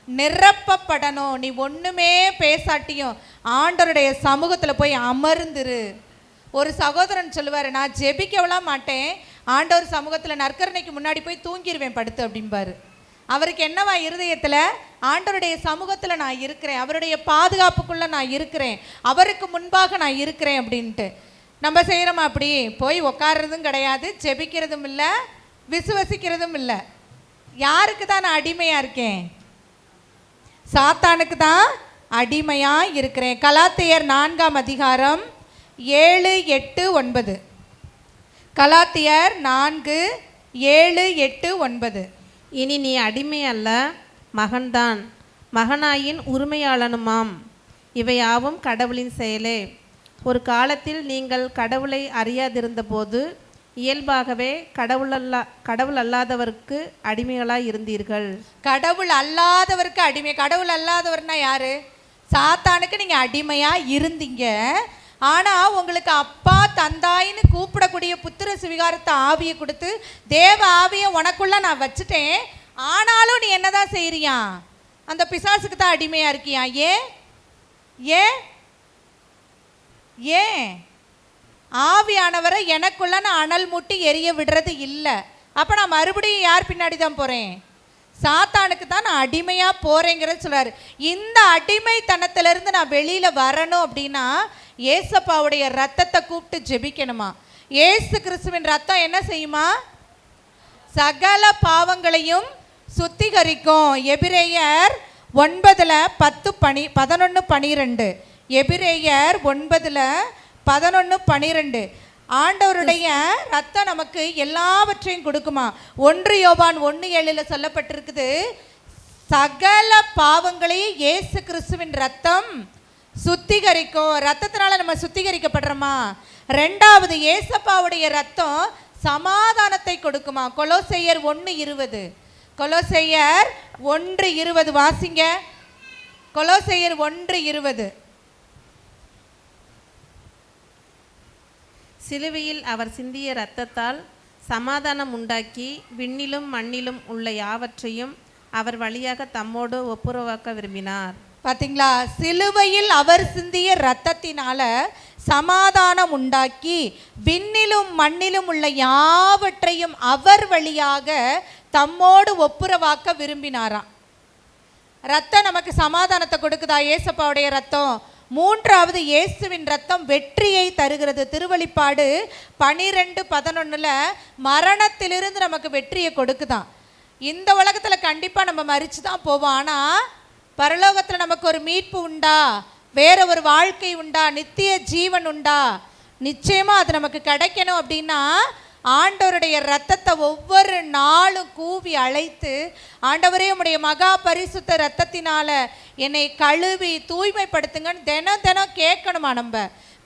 A: நிரப்பப்படணும். நீ ஒன்றுமே பேசாட்டியும் ஆண்டவருடைய சமூகத்தில் போய் அமர்ந்துரு. ஒரு சகோதரன் சொல்லுவார், நான் ஜெபிக்கவெல்லாம் மாட்டேன், ஆண்டவர் சமூகத்தில் நற்கரணைக்கு முன்னாடி போய் தூங்கிடுவேன் படுத்து அப்படிம்பாரு. அவருக்கு என்னவா இருதயத்தில்? ஆண்டவருடைய சமூகத்தில் நான் இருக்கிறேன், அவருடைய பாதுகாப்புக்குள்ளே நான் இருக்கிறேன், அவருக்கு முன்பாக நான் இருக்கிறேன் அப்படின்ட்டு. நம்ம செய்கிறோமா? அப்படி போய் உட்கார்றதும் கிடையாது, ஜெபிக்கிறதும் இல்லை, விசுவசிக்கிறதும் இல்லை. யாருக்கு தான் நான் அடிமையாக இருக்கேன்? சாத்தானுக்கு தான் அடிமையாக இருக்கிறேன். கலாத்தியர் 4ஆம் அதிகாரம் 7, 8, 9. கலாத்தியர் 4, 7, 8, 9.
B: இனி நீ அடிமை அல்ல, மகன்தான், மகனாயின் உரிமையாளனுமாம். இவையாவும் கடவுளின் செயலே. ஒரு காலத்தில் நீங்கள் கடவுளை அறியாதிருந்த போது இயல்பாகவே கடவுள் அல்லாதவருக்கு அடிமைகளாய் இருந்தீர்கள்.
A: கடவுள் அல்லாதவருக்கு அடிமை. கடவுள் அல்லாதவர்னா யாரு? சாத்தானுக்கு நீங்க அடிமையா இருந்தீங்க. ஆனா உங்களுக்கு அப்பா தந்தாயின்னு கூப்பிடக்கூடிய புத்திர சுவிகாரத்தை ஆவியை கொடுத்து தேவ ஆவியை உனக்குள்ள நான் வச்சுட்டேன். ஆனாலும் நீ என்னதான் செய்யறியா? அந்த பிசாசுக்கு தான் அடிமையா இருக்கியா? ஏன் ஏன் ஏன்? ஆவியானவரை எனக்குள்ள நான் அனல் மூட்டி எரிய விடுறது இல்லை. அப்போ நான் மறுபடியும் யார் பின்னாடி தான் போகிறேன்? சாத்தானுக்கு தான் நான் அடிமையாக போகிறேங்கிறது சொல்கிறார். இந்த அடிமைத்தனத்திலிருந்து நான் வெளியில் வரணும் அப்படின்னா ஏசப்பாவுடைய ரத்தத்தை கூப்பிட்டு ஜெபிக்கணுமா? ஏசு கிறிஸ்துவின் ரத்தம் என்ன செய்யுமா? சகல பாவங்களையும் சுத்திகரிக்கும். எபிரேயர் 9:10-11-12. எபிரேயர் 9:11-12. ஆண்டவருடைய ரத்தம் நமக்கு எல்லாவற்றையும் கொடுக்குமா? 1 யோவான் 1:7 சொல்லப்பட்டிருக்குது, சகல பாவங்களையும் இயேசு கிறிஸ்துவின் ரத்தம் சுத்திகரிக்கும். ரத்தத்தினால நம்ம சுத்திகரிக்கப்படுறோமா? 2வது ஏசப்பாவுடைய ரத்தம் சமாதானத்தை கொடுக்குமா? கொலோசையர் 1:20. கொலோசையர் 1:20 வாசிங்க. கொலோசையர் 1:20.
B: சிலுவையில் அவர் சிந்திய இரத்தத்தால் சமாதானம் உண்டாக்கி விண்ணிலும் மண்ணிலும் உள்ள யாவற்றையும் அவர் வழியாக தம்மோடு ஒப்புரவாக்க விரும்பினார்.
A: பார்த்தீங்களா? சிலுவையில் அவர் சிந்திய இரத்தத்தினால சமாதானம் உண்டாக்கி விண்ணிலும் மண்ணிலும் உள்ள யாவற்றையும் அவர் வழியாக தம்மோடு ஒப்புரவாக்க விரும்பினாராம். ரத்தம் நமக்கு சமாதானத்தை கொடுக்குதா? ஏசப்பாவுடைய ரத்தம். 3வது இயேசுவின் ரத்தம் வெற்றியை தருகிறது. திருவெளிப்பாடு 12:11 மரணத்திலிருந்து நமக்கு வெற்றியை கொடுக்குதான். இந்த உலகத்தில் கண்டிப்பாக நம்ம மரிச்சு தான் போவோம். ஆனால் பரலோகத்தில் நமக்கு ஒரு மீட்பு உண்டா? வேற ஒரு வாழ்க்கை உண்டா? நித்திய ஜீவன் உண்டா? நிச்சயமாக அது நமக்கு கிடைக்கணும் அப்படின்னா ஆண்டவருடைய ரத்தத்தை ஒவ்வொரு நாளும் கூவி அழைத்து, ஆண்டவரே உம்முடைய மகா பரிசுத்த ரத்தத்தினால என்னை கழுவி தூய்மைப்படுத்துங்கன்னு தினம் தினம் கேட்கணுமா? நம்ம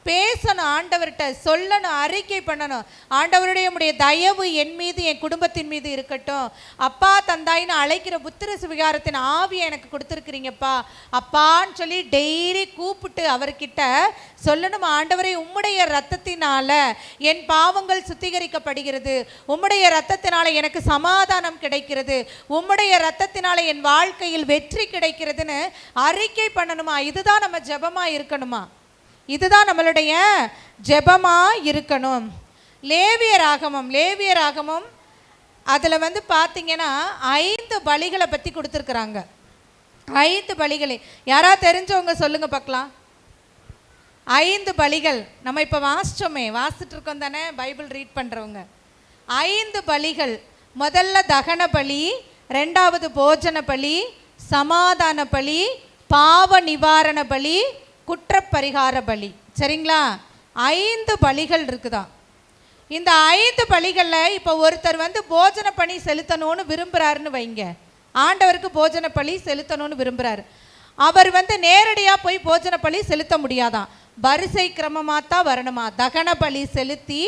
A: பேசணும், ஆண்டவர்கிட்ட சொல்லணும், அறிக்கை பண்ணணும். ஆண்டவருடைய உம்முடைய தயவு என் மீது என் குடும்பத்தின் மீது இருக்கட்டும். அப்பா தந்தாயின்னு அழைக்கிற புத்திர சுவிகாரத்தின் ஆவியை எனக்கு கொடுத்துருக்குறீங்கப்பா அப்பான்னு சொல்லி டெய்லி கூப்பிட்டு அவர்கிட்ட சொல்லணும், ஆண்டவரே உம்முடைய ரத்தத்தினால என் பாவங்கள் சுத்திகரிக்கப்படுகிறது, உம்முடைய ரத்தத்தினால எனக்கு சமாதானம் கிடைக்கிறது, உம்முடைய ரத்தத்தினால என் வாழ்க்கையில் வெற்றி கிடைக்கிறதுன்னு அறிக்கை பண்ணணுமா? இதுதான் நம்ம ஜெபமா இருக்கணுமா? இதுதான் நம்மளுடைய ஜெபமா இருக்கணும். லேவியராகமம் அதில் வந்து பார்த்தீங்கன்னா 5 பலிகளை பற்றி கொடுத்துருக்குறாங்க. 5 பலிகளை யாராவது தெரிஞ்சவங்க சொல்லுங்க பார்க்கலாம். 5 பலிகள் நம்ம இப்போ வாசிச்சோமே, வாசிச்சுட்டு இருக்கோம் தானே பைபிள் ரீட் பண்ணுறவங்க. 5 பலிகள். முதல்ல தகன பலி, 2வது போஜன பலி, சமாதான பலி, பாவ நிவாரண பலி, குற்றப்பரிகார பலி. சரிங்களா? 5 பலிகள் இருக்குதான். இந்த 5 பலிகளில் இப்போ ஒருத்தர் வந்து போஜன பலி செலுத்தணும்னு விரும்புகிறாருன்னு வைங்க. ஆண்டவருக்கு போஜன பலி செலுத்தணும்னு விரும்புகிறாரு. அவர் வந்து நேரடியாக போய் போஜன பலி செலுத்த முடியாதான், வரிசை கிரமமாக தான் வரணுமா. தகன பலி செலுத்தி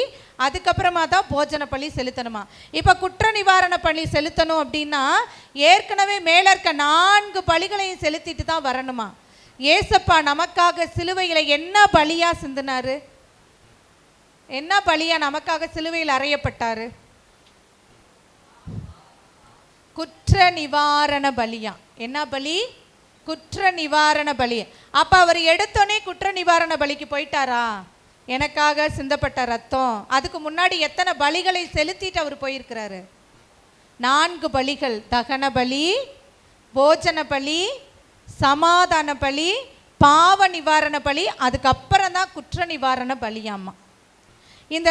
A: அதுக்கப்புறமா தான் போஜன பலி செலுத்தணுமா. இப்போ குற்ற நிவாரண பலி செலுத்தணும் அப்படின்னா ஏற்கனவே மேலே இருக்க 4 பலிகளையும் செலுத்திட்டு தான் வரணுமா. ஏசப்பா நமக்காக சிலுவையில் என்ன பலியா சிந்தினாரு? என்ன பலியா நமக்காக சிலுவையில் அறையப்பட்டாரு? குற்ற நிவாரண பலியா. என்ன பலி? குற்ற நிவாரண பலி. அப்ப அவர் எடுத்தோடனே குற்ற நிவாரண பலிக்கு போயிட்டாரா? எனக்காக சிந்தப்பட்ட ரத்தம். அதுக்கு முன்னாடி எத்தனை பலிகளை செலுத்திட்டு அவர் போயிருக்கிறாரு? 4 பலிகள். தகன பலி, போஜன பலி, சமாதான பலி, பாவ நிவாரண பலி, அதுக்கப்புறம் தான் குற்ற நிவாரண பலியாமா. இந்த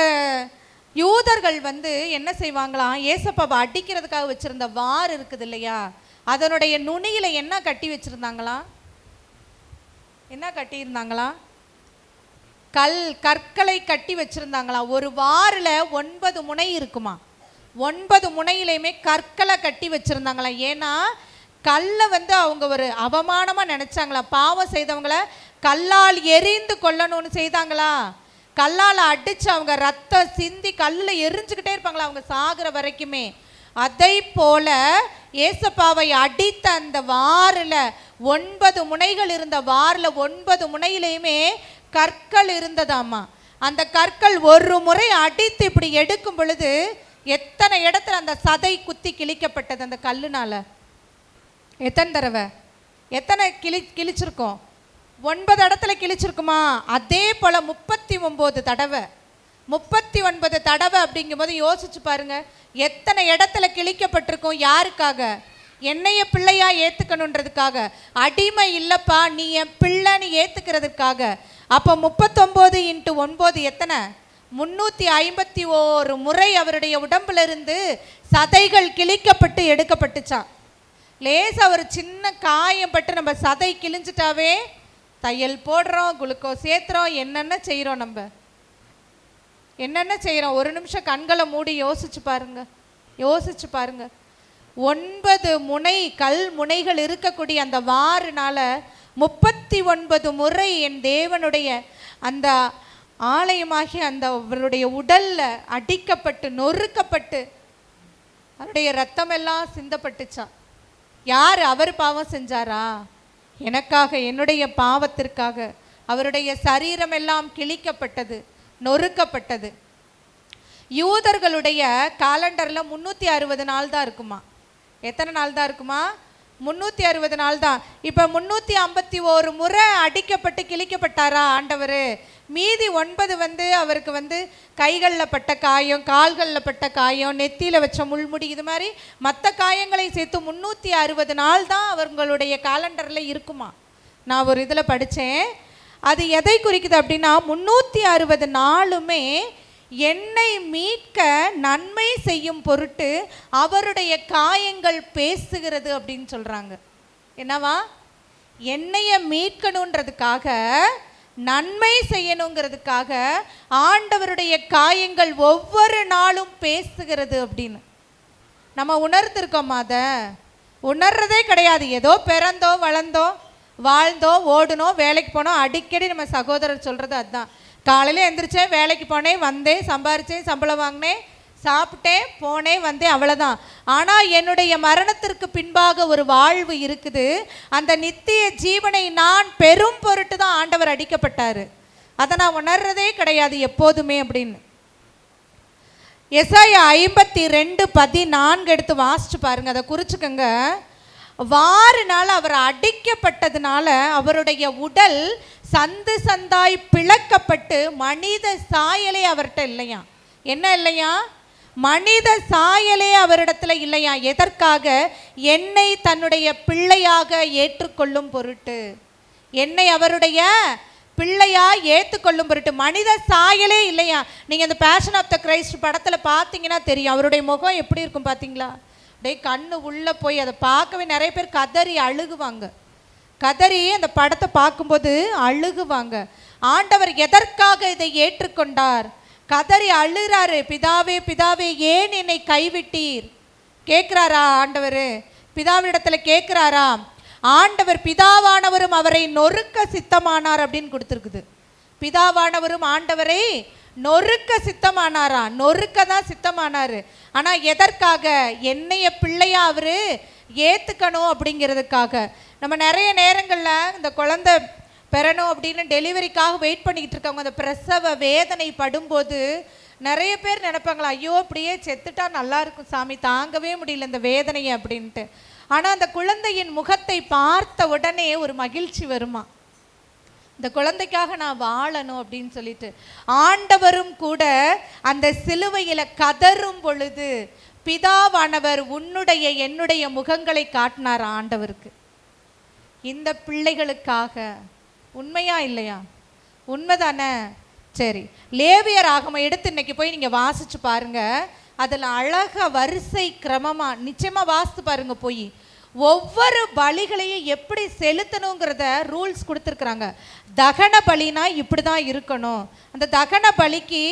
A: யூதர்கள் வந்து என்ன செய்வாங்களாம், ஏசப்பாவை அடிக்கிறதுக்காக வச்சிருந்த வார் இருக்குது இல்லையா, அதனுடைய நுனியில என்ன கட்டி வச்சிருந்தாங்களா? என்ன கட்டியிருந்தாங்களா? கற்களை கட்டி வச்சிருந்தாங்களா. ஒரு வாரில் 9 முனை இருக்குமா. 9 முனையிலையுமே கற்களை கட்டி வச்சிருந்தாங்களா. ஏன்னா கல்லை வந்து அவங்க ஒரு அவமானமாக நினைச்சாங்களா. பாவம் செய்தவங்கள கல்லால் எரிந்து கொல்லணும்னு செய்தாங்களா. கல்லால் அடிச்சு அவங்க ரத்தம் சிந்தி கல்லில் எரிஞ்சுக்கிட்டே இருப்பாங்களா அவங்க சாகிற வரைக்குமே. அதை போல ஏசப்பாவை அடித்த அந்த வாரில் 9 முனைகள் இருந்த வாரில் 9 முனையிலையுமே கற்கள் இருந்ததாமா. அந்த கற்கள் ஒரு முறை அடித்து இப்படி எடுக்கும் பொழுது எத்தனை இடத்துல அந்த சதை குத்தி கிழிக்கப்பட்டது அந்த கல்லுனால. எத்தனை தடவை, எத்தனை கிழிச்சிருக்கோம்? 9 இடத்துல கிழிச்சிருக்குமா. அதே போல 39 தடவை. 39 தடவை அப்படிங்கும்போது யோசிச்சு பாருங்க, எத்தனை இடத்துல கிழிக்கப்பட்டிருக்கும். யாருக்காக? என்னைய பிள்ளையா ஏத்துக்கணுன்றதுக்காக. அடிமை இல்லப்பா நீ என் பிள்ளைன்னு ஏத்துக்கிறதுக்காக. அப்போ 39 × 9 எத்தனை? 351 முறை அவருடைய உடம்புல இருந்து சதைகள் கிழிக்கப்பட்டு எடுக்கப்பட்டுச்சான். லேசாக ஒரு சின்ன காயம் பட்டு நம்ம சதை கிழிஞ்சிட்டாவே தையல் போடுறோம், குளுக்கோஸ் ஏற்றுறோம், என்னென்ன செய்கிறோம். நம்ம என்னென்ன செய்கிறோம்? ஒரு நிமிஷம் கண்களை மூடி யோசிச்சு பாருங்க, யோசிச்சு பாருங்க. 9 முனை கல் முனைகள் இருக்கக்கூடிய அந்த வாரினால 39 முறை என் தேவனுடைய அந்த ஆலயமாகி அந்த அவருடைய உடல்ல அடிக்கப்பட்டு நொறுக்கப்பட்டு அவருடைய ரத்தமெல்லாம் சிந்தப்பட்டுச்சா. யார்? அவர் பாவம் செஞ்சாரா? எனக்காக, என்னுடைய பாவத்திற்காக அவருடைய சரீரம் எல்லாம் கிழிக்கப்பட்டது, நொறுக்கப்பட்டது. யூதர்களுடைய காலண்டரில் 360 நாள் தான் இருக்குமா. எத்தனை நாள் தான் இருக்குமா? 360 நாள் தான். இப்போ 351 முறை அடிக்கப்பட்டு கிழிக்கப்பட்டாரா ஆண்டவர். மீதி 9 வந்து அவருக்கு வந்து கைகளில் பட்ட காயம், கால்களில் பட்ட காயம், நெத்தியில் வச்ச முள்முடி, இது மாதிரி மற்ற காயங்களை சேர்த்து 360 நாள் தான் அவர்களுடைய காலண்டரில் இருக்குமா. நான் ஒரு இதில் படித்தேன். அது எதை குறிக்குது அப்படின்னா 360 நாளுமே என்னை மீட்க நன்மை செய்யும் பொருட்டு அவருடைய காயங்கள் பேசுகிறது அப்படின்னு சொல்றாங்க. என்னவா? என்னைய மீட்கணுன்றதுக்காக, நன்மை செய்யணுங்கிறதுக்காக ஆண்டவருடைய காயங்கள் ஒவ்வொரு நாளும் பேசுகிறது அப்படின்னு நம்ம உணர்ந்திருக்கோமா? அதை உணர்றதே கிடையாது. ஏதோ பிறந்தோம், வளர்ந்தோம், வாழ்ந்தோம், ஓடுனோம், வேலைக்கு போனோம். அடிக்கடி நம்ம சகோதரர் சொல்கிறது அதுதான். காலையில் எந்திரிச்சேன், வேலைக்கு போனேன், வந்தேன், சம்பாரித்தேன், சம்பளம் வாங்கினேன், சாப்பிட்டேன், போனேன், வந்தேன், அவ்வளோதான். ஆனால் என்னுடைய மரணத்திற்கு பின்பாக ஒரு வாழ்வு இருக்குது. அந்த நித்திய ஜீவனை நான் பெரும் பொருட்டு தான் ஆண்டவர் அடிக்கப்பட்டார். அதை நான் உணர்றதே கிடையாது எப்போதுமே அப்படின்னு. எசாயா 52:14 எடுத்து வாசிச்சு பாருங்க, அதை குறிச்சுக்கோங்க. வாரினால் அவர் அடிக்கப்பட்டதுனால அவருடைய உடல் சந்து சந்தாய் பிளக்கப்பட்டு மனித சாயலே அவர்கிட்ட இல்லையா. என்ன இல்லையா? மனித சாயலே அவரிடத்துல இல்லையா. எதற்காக? என்னை தன்னுடைய பிள்ளையாக ஏற்றுக்கொள்ளும் பொருட்டு, என்னை அவருடைய பிள்ளையா ஏற்றுக்கொள்ளும் பொருட்டு. மனித சாயலே இல்லையா. நீங்கள் இந்த பேஷன் ஆஃப் த கிரைஸ்ட் படத்தில் பார்த்தீங்கன்னா தெரியும், அவருடைய முகம் எப்படி இருக்கும் பார்த்தீங்களா. அப்படியே கண்ணு உள்ளே போய் அதை பார்க்கவே நிறைய பேர் கதறி அழுகுவாங்க. கதறி அந்த படத்தை பார்க்கும்போது அழுகுவாங்க. ஆண்டவர் எதற்காக இதை ஏற்றுக்கொண்டார்? கதறி அழுறாரு, பிதாவே பிதாவே ஏன் என்னை கைவிட்டீர் கேட்குறாரா ஆண்டவர். பிதாவிடத்தில் கேட்குறாரா. ஆண்டவர் பிதாவானவரும் அவரை நொறுக்க சித்தமானார் அப்படின்னு கொடுத்துருக்குது. பிதாவானவரும் ஆண்டவரை நொறுக்க சித்தமானாரா, நொறுக்க தான் சித்தமானார். ஆனால் எதற்காக? என்னைய பிள்ளையா அவர் ஏற்றுக்கணும் அப்படிங்கிறதுக்காக. நம்ம நிறைய நேரங்களில் இந்த குழந்தை பெறணும் அப்படின்னு டெலிவரிக்காக வெயிட் பண்ணிக்கிட்டு இருக்கவங்க, அந்த பிரசவ வேதனை படும்போது நிறைய பேர் நினைப்பாங்களா, ஐயோ அப்படியே செத்துட்டா நல்லா இருக்கும் சாமி, தாங்கவே முடியல இந்த வேதனையை அப்படின்ட்டு. ஆனால் அந்த குழந்தையின் முகத்தை பார்த்த உடனே ஒரு மகிழ்ச்சி வருமா, இந்த குழந்தைக்காக நான் வாழணும் அப்படின்னு சொல்லிட்டு. ஆண்டவரும் கூட அந்த சிலுவையில் கதறும் பொழுது பிதாவானவர் உன்னுடைய என்னுடைய முகங்களை காட்டினார் ஆண்டவருக்கு, இந்த பிள்ளைகளுக்காக. உண்மையா இல்லையா? உண்மைதானே? சரி, லேவியர் ஆகம எடுத்து இன்னைக்கு போய் நீங்கள் வாசிச்சு பாருங்க. அதில் அழகாக வரிசை கிரமமாக நிச்சயமாக வாசித்து பாருங்க. போய் ஒவ்வொரு பலிகளையும் எப்படி செலுத்தணுங்கிறத ரூல்ஸ் கொடுத்துருக்குறாங்க. தகன பலினா இப்படி தான் இருக்கணும். அந்த தகன பலிக்கு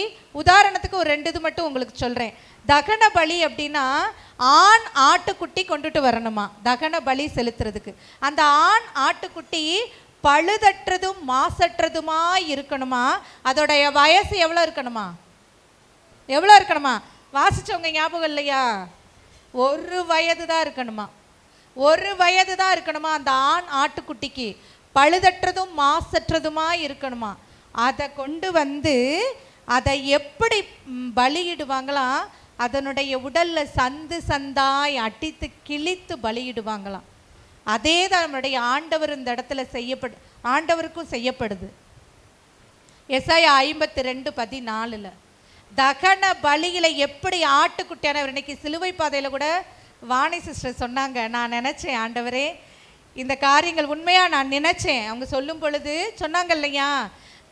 A: உதாரணத்துக்கு ஒரு 2 இது மட்டும் உங்களுக்கு சொல்கிறேன். தகன பலி அப்படின்னா ஆண் ஆட்டுக்குட்டி கொண்டுட்டு வரணுமா தகன பலி செலுத்துறதுக்கு. அந்த ஆண் ஆட்டுக்குட்டி பழுதற்றதும் மாசற்றதுமா இருக்கணுமா. அதோடைய வயசு எவ்வளோ இருக்கணுமா? எவ்வளோ இருக்கணுமா? வாசிச்சவங்க ஞாபகம் இல்லையா? 1 வயது தான் இருக்கணுமா. 1 வயது தான் இருக்கணுமா அந்த ஆண் ஆட்டுக்குட்டிக்கு. பழுதற்றதும் மாசற்றதுமா இருக்கணுமா. அதை கொண்டு வந்து அதை எப்படி பலியிடுவாங்களாம், அதனுடைய உடலில் சந்து சந்தாய் அடித்து கிழித்து பலியிடுவாங்களாம். அதே தான் நம்மளுடைய ஆண்டவர் இந்த இடத்துல ஆண்டவருக்கும் செய்யப்படுது. எசாயா 52:14 தகன பலியில எப்படி ஆட்டுக்குட்டியானவர். இன்னைக்கு சிலுவை பாதையில் கூட வாணி சிஸ்டர் சொன்னாங்க, நான் நினச்சேன் ஆண்டவரே இந்த காரியங்கள் உண்மையாக நான் நினச்சேன். அவங்க சொல்லும் பொழுது சொன்னாங்க இல்லையா,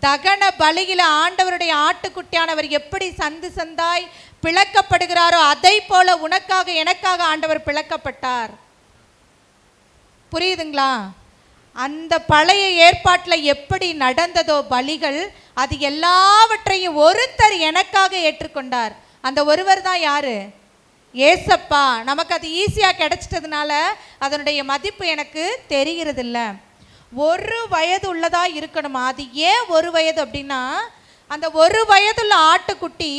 A: தகன பலியில ஆண்டவருடைய ஆட்டுக்குட்டியானவர் எப்படி சந்து சந்தாய் பிளக்கப்படுகிறாரோ அதை போல உனக்காக எனக்காக ஆண்டவர் பிளக்கப்பட்டார். புரியுதுங்களா? அந்த பழைய ஏற்பாட்டில் எப்படி நடந்ததோ பலிகள், அது எல்லாவற்றையும் ஒருத்தர் எனக்காக ஏற்றுக்கொண்டார். அந்த ஒருவர் தான் யாரு? ஏசப்பா. நமக்கு அது ஈஸியாக கிடைச்சிட்டதுனால அதனுடைய மதிப்பு எனக்கு தெரிகிறது இல்லை. 1 வயது உள்ளதா இருக்கணுமா. அது ஏன் 1 வயது அப்படின்னா, அந்த 1 வயதுள்ள ஆட்டுக்குட்டி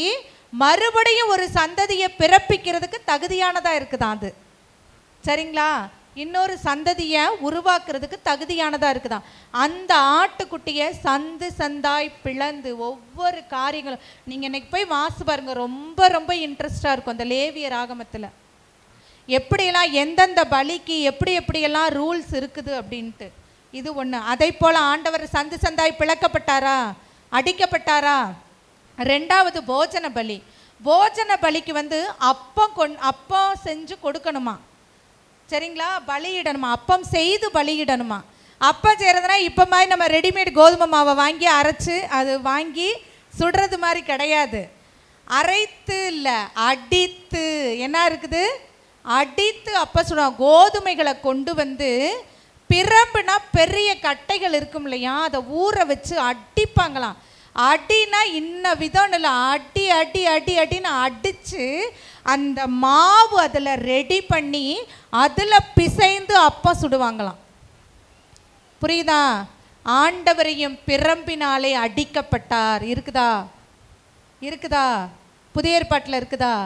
A: மறுபடியும் ஒரு சந்ததியை பிறப்பிக்கிறதுக்கு தகுதியானதாக இருக்குதான். அது சரிங்களா? இன்னொரு சந்ததியை உருவாக்குறதுக்கு தகுதியானதாக இருக்குதான். அந்த ஆட்டுக்குட்டியை சந்து சந்தாய் பிளந்து ஒவ்வொரு காரியங்களும் நீங்கள் இன்னைக்கு போய் வாசி பாருங்க, ரொம்ப ரொம்ப இன்ட்ரெஸ்டாக இருக்கும். அந்த லேவியர் ஆகமத்தில் எப்படியெல்லாம் எந்தெந்த பலிக்கு எப்படியெல்லாம் ரூல்ஸ் இருக்குது அப்படின்ட்டு. இது ஒன்று. அதை போல் ஆண்டவர் சந்து சந்தாய் பிளக்கப்பட்டாரா, அடிக்கப்பட்டாரா. 2வது போஜன பலி. போஜன பலிக்கு வந்து அப்பம் செஞ்சு கொடுக்கணுமா. சரிங்களா? பலியிடணுமா, அப்பம் செய்து பலியிடணுமா. அப்பம் செய்கிறதுனா இப்போ மாதிரி நம்ம ரெடிமேட் கோதுமை மாவை வாங்கி அரைச்சி அது வாங்கி சுடுறது மாதிரி கிடையாது. அரைத்து இல்லை, அடித்து. என்ன இருக்குது? அடித்து அப்பம் சுடுவோம். கோதுமைகளை கொண்டு வந்து பிரம்புனா பெரிய கட்டைகள் இருக்கும் இல்லையா, அதை ஊற வச்சு அடிப்பாங்களாம். அடினா இன்ன விதம் இல்லை, அடி அடி அடி அடின்னு அடித்து அந்த மாவு அதில் ரெடி பண்ணி அதில் பிசைந்து அப்பம் சுடுவாங்களாம். புரியுதா? ஆண்டவரையும் பிரம்பினாலே அடிக்கப்பட்டார். இருக்குதா? இருக்குதா? புதிய ஏற்பாட்டில் இருக்குதா?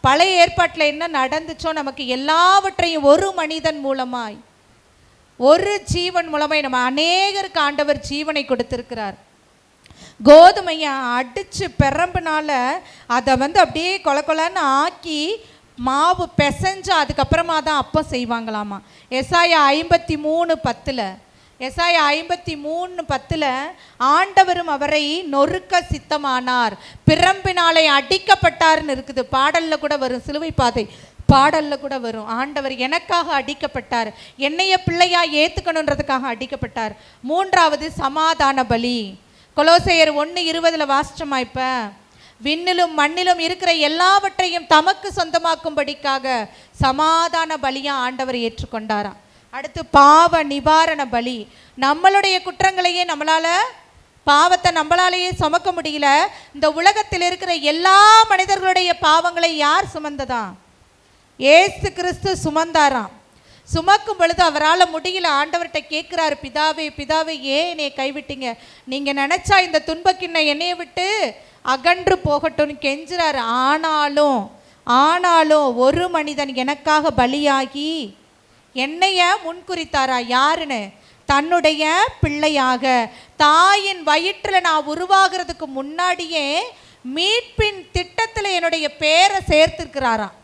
A: பழைய ஏற்பாட்டில் என்ன நடந்துச்சோ நமக்கு எல்லாவற்றையும் ஒரு மனிதன் மூலமாய், ஒரு ஜீவன் மூலமாய் நம்ம அநேகருக்கு ஆண்டவர் ஜீவனை கொடுத்திருக்கிறார். கோதுமையை அடித்து பெரம்புனால அதை வந்து அப்படியே கொலன்னு ஆக்கி மாவு பிசைஞ்சு அதுக்கப்புறமா தான் அப்பம் செய்வாங்களாமா. எசாயா 53:10 எசாயா 53:10 ஆண்டவரும் அவரை நொறுக்க சித்தமானார், பிரம்பினாலே அடிக்கப்பட்டார்னு இருக்குது. பாடலில் கூட வரும் சிலுவை பாதை பாடல்ல கூட வரும், ஆண்டவர் எனக்காக அடிக்கப்பட்டார், என்னைய பிள்ளையா ஏத்துக்கணுன்றதுக்காக அடிக்கப்பட்டார். மூன்றாவது சமாதான பலி. கொலோசையர் 1:20 வாசிச்சோமா? இப்ப விண்ணிலும் மண்ணிலும் இருக்கிற எல்லாவற்றையும் தமக்கு சொந்தமாக்கும்படிக்காக சமாதான பலியா ஆண்டவர் ஏற்றுக்கொண்டாராம். அடுத்து பாவ நிவாரண பலி. நம்மளுடைய குற்றங்களையே பாவத்தை நம்மளாலேயே சுமக்க முடியல. இந்த உலகத்தில் இருக்கிற எல்லா மனிதர்களுடைய பாவங்களை யார் சுமந்ததா? ஏசு கிறிஸ்து சுமந்தாராம். சுமக்கும் பொழுது அவரால் முடியல. ஆண்டவர்கிட்ட கேட்குறாரு, பிதாவே பிதாவே ஏன் என்னைய கைவிட்டீங்க? நீங்கள் நினச்சா இந்த துன்பக்கிண்ணை என்னைய விட்டு அகன்று போகட்டும்னு கெஞ்சுறாரு. ஆனாலும் ஒரு மனிதன் எனக்காக பலியாகி என்னைய முன்குறித்தாரா? யாருன்னு? தன்னுடைய பிள்ளையாக. தாயின் வயிற்றில் நான் உருவாகிறதுக்கு முன்னாடியே மீட்பின் திட்டத்தில் என்னுடைய பேரை சேர்த்துருக்கிறாராம்.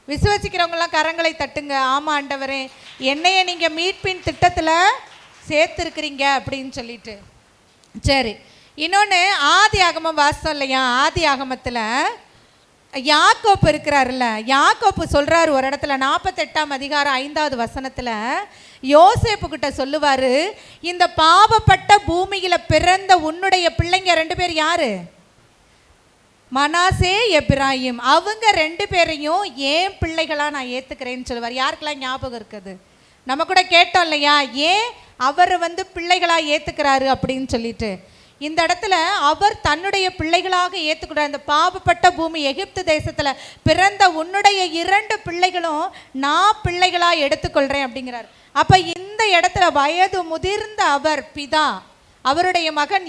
A: விசுவசிக்கிறவங்களாம் கரங்களை தட்டுங்க. ஆமாம் ஆண்டவரே, என்னைய நீங்கள் மீட்பின் திட்டத்தில் சேர்த்துருக்கிறீங்க அப்படின்னு சொல்லிட்டு. சரி, இன்னொன்று ஆதி ஆகமம் வாசம் இல்லையா? ஆதி ஆகமத்தில் யாக்கோப்பு இருக்கிறாருல்ல, யாக்கோப்பு சொல்கிறார் ஒரு இடத்துல 48ஆம் அதிகாரம் 5வது வசனத்தில் யோசேப்பு கிட்ட சொல்லுவார், இந்த பாவப்பட்ட பூமியில் பிறந்த உன்னுடைய பிள்ளைங்க 2 பேர் யாரு? மனாசே எப்ராயிம். அவங்க 2 பேரையும் ஏன் பிள்ளைகளாக நான் ஏற்றுக்கிறேன்னு சொல்லுவார். யாருக்கெல்லாம் ஞாபகம் இருக்குது? நம்ம கூட கேட்டோம் இல்லையா, ஏன் அவர் பிள்ளைகளாக ஏற்றுக்கிறாரு அப்படின்னு சொல்லிட்டு. இந்த இடத்துல அவர் தன்னுடைய பிள்ளைகளாக ஏற்றுக்கிறார். இந்த பாவப்பட்ட பூமி எகிப்து தேசத்தில் பிறந்த உன்னுடைய 2 பிள்ளைகளும் நான் பிள்ளைகளாக எடுத்துக்கொள்கிறேன் அப்படிங்கிறார். அப்போ இந்த இடத்துல வயது முதிர்ந்த அவர் பிதா, அவருடைய மகன்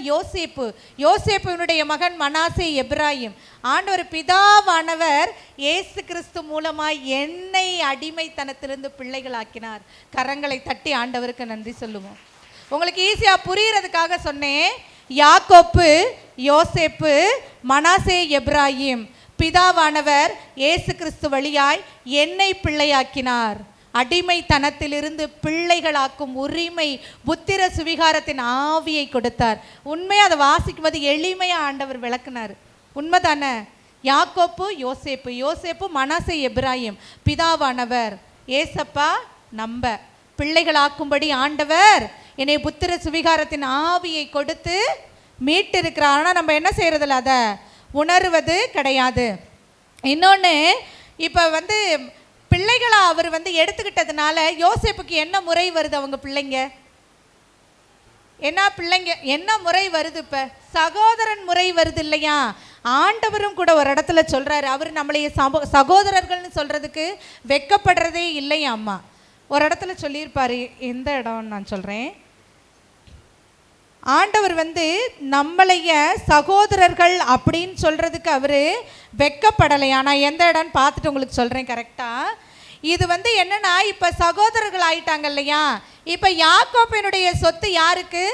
A: யோசேப்புனுடைய மகன் மனாசே எப்ராயிம். ஆண்டவர் பிதாவானவர் இயேசு கிறிஸ்து மூலமாய் என்னை அடிமைத்தனத்திலிருந்து பிள்ளைகளாக்கினார். கரங்களை தட்டி ஆண்டவருக்கு நன்றி சொல்லுவோம். உங்களுக்கு ஈஸியாக புரிகிறதுக்காக சொன்னேன். யாக்கோப்பு, யோசேப்பு, மனாசே எப்ராயிம். பிதாவானவர் இயேசு கிறிஸ்து வழியாய் என்னை பிள்ளையாக்கினார். அடிமைத்தனத்திலிருந்து பிள்ளைகளாக்கும் உரிமை, புத்திர சுவிகாரத்தின் ஆவியை கொடுத்தார். உண்மையாக அதை வாசிக்கும் போது எளிமையாக ஆண்டவர் விளக்குனார். உண்மைதானே? யாக்கோப்பு, யோசேப்பு, மனாசே எப்ராயிம். பிதாவானவர் ஏசப்பா நம்ப பிள்ளைகளாக்கும்படி ஆண்டவர் என்னை புத்திர சுவிகாரத்தின் ஆவியை கொடுத்து மீட்டு இருக்கிறார். ஆனால் நம்ம என்ன செய்யறதில்ல, அதை உணர்வது கிடையாது. இன்னொன்று, இப்போ பிள்ளைகளை அவர் எடுத்துக்கிட்டதுனால யோசேப்புக்கு என்ன முறை வருது? அவங்க பிள்ளைங்க என்ன முறை வருது? இப்போ சகோதரன் முறை வருது இல்லையா? ஆண்டவரும் கூட ஒரு இடத்துல சொல்றாரு, அவர் நம்மளைய சகோதரர்கள்னு சொல்றதுக்கு வெட்கப்படுறதே இல்லையா அம்மா. ஒரு இடத்துல சொல்லியிருப்பாரு, எந்த இடம் நான் சொல்றேன். ஆண்டவர் நம்மளைய சகோதரர்கள் அப்படின்னு சொல்றதுக்கு அவர் வெட்கப்படலையா? நான் எந்த இடம்னு பார்த்துட்டு உங்களுக்கு சொல்றேன் கரெக்டா. இது என்னன்னா, இப்ப சகோதரர்கள் ஆயிட்டாங்க இல்லையா? இப்ப யாக்கோப்பினுடைய சொத்து யாருக்கு?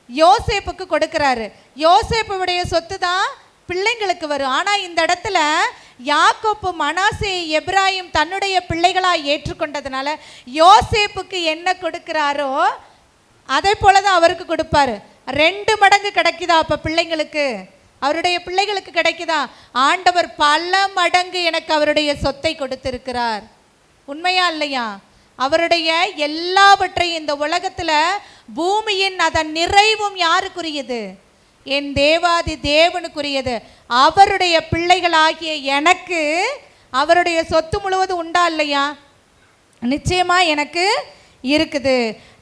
A: யோசேப்புக்கு கொடுக்கிறாரு. யோசேப்புடைய சொத்து தான் பிள்ளைங்களுக்கு வரும். ஆனா இந்த இடத்துல யாக்கோப்பு மனாசே எப்ராயிம் தன்னுடைய பிள்ளைகளாக ஏற்றுக்கொண்டதுனால யோசேப்புக்கு என்ன கொடுக்கிறாரோ அதே போலதான் அவருக்கு கொடுப்பாரு. 2 மடங்கு கிடைக்குதா? அப்ப பிள்ளைங்களுக்கு, அவருடைய பிள்ளைகளுக்கு கிடைக்குதா? ஆண்டவர் பல மடங்கு எனக்கு அவருடைய சொத்தை கொடுத்திருக்கிறார். உண்மையா இல்லையா? அவருடைய எல்லாவற்றையும் இந்த உலகத்துல பூமியின் அதன் நிறைவும் யாருக்குரியது? என் தேவாதி தேவனுக்குரியது. அவருடைய பிள்ளைகளாகிய எனக்கு அவருடைய சொத்து முழுவதும் உண்டா இல்லையா? நிச்சயமா எனக்கு இருக்குது.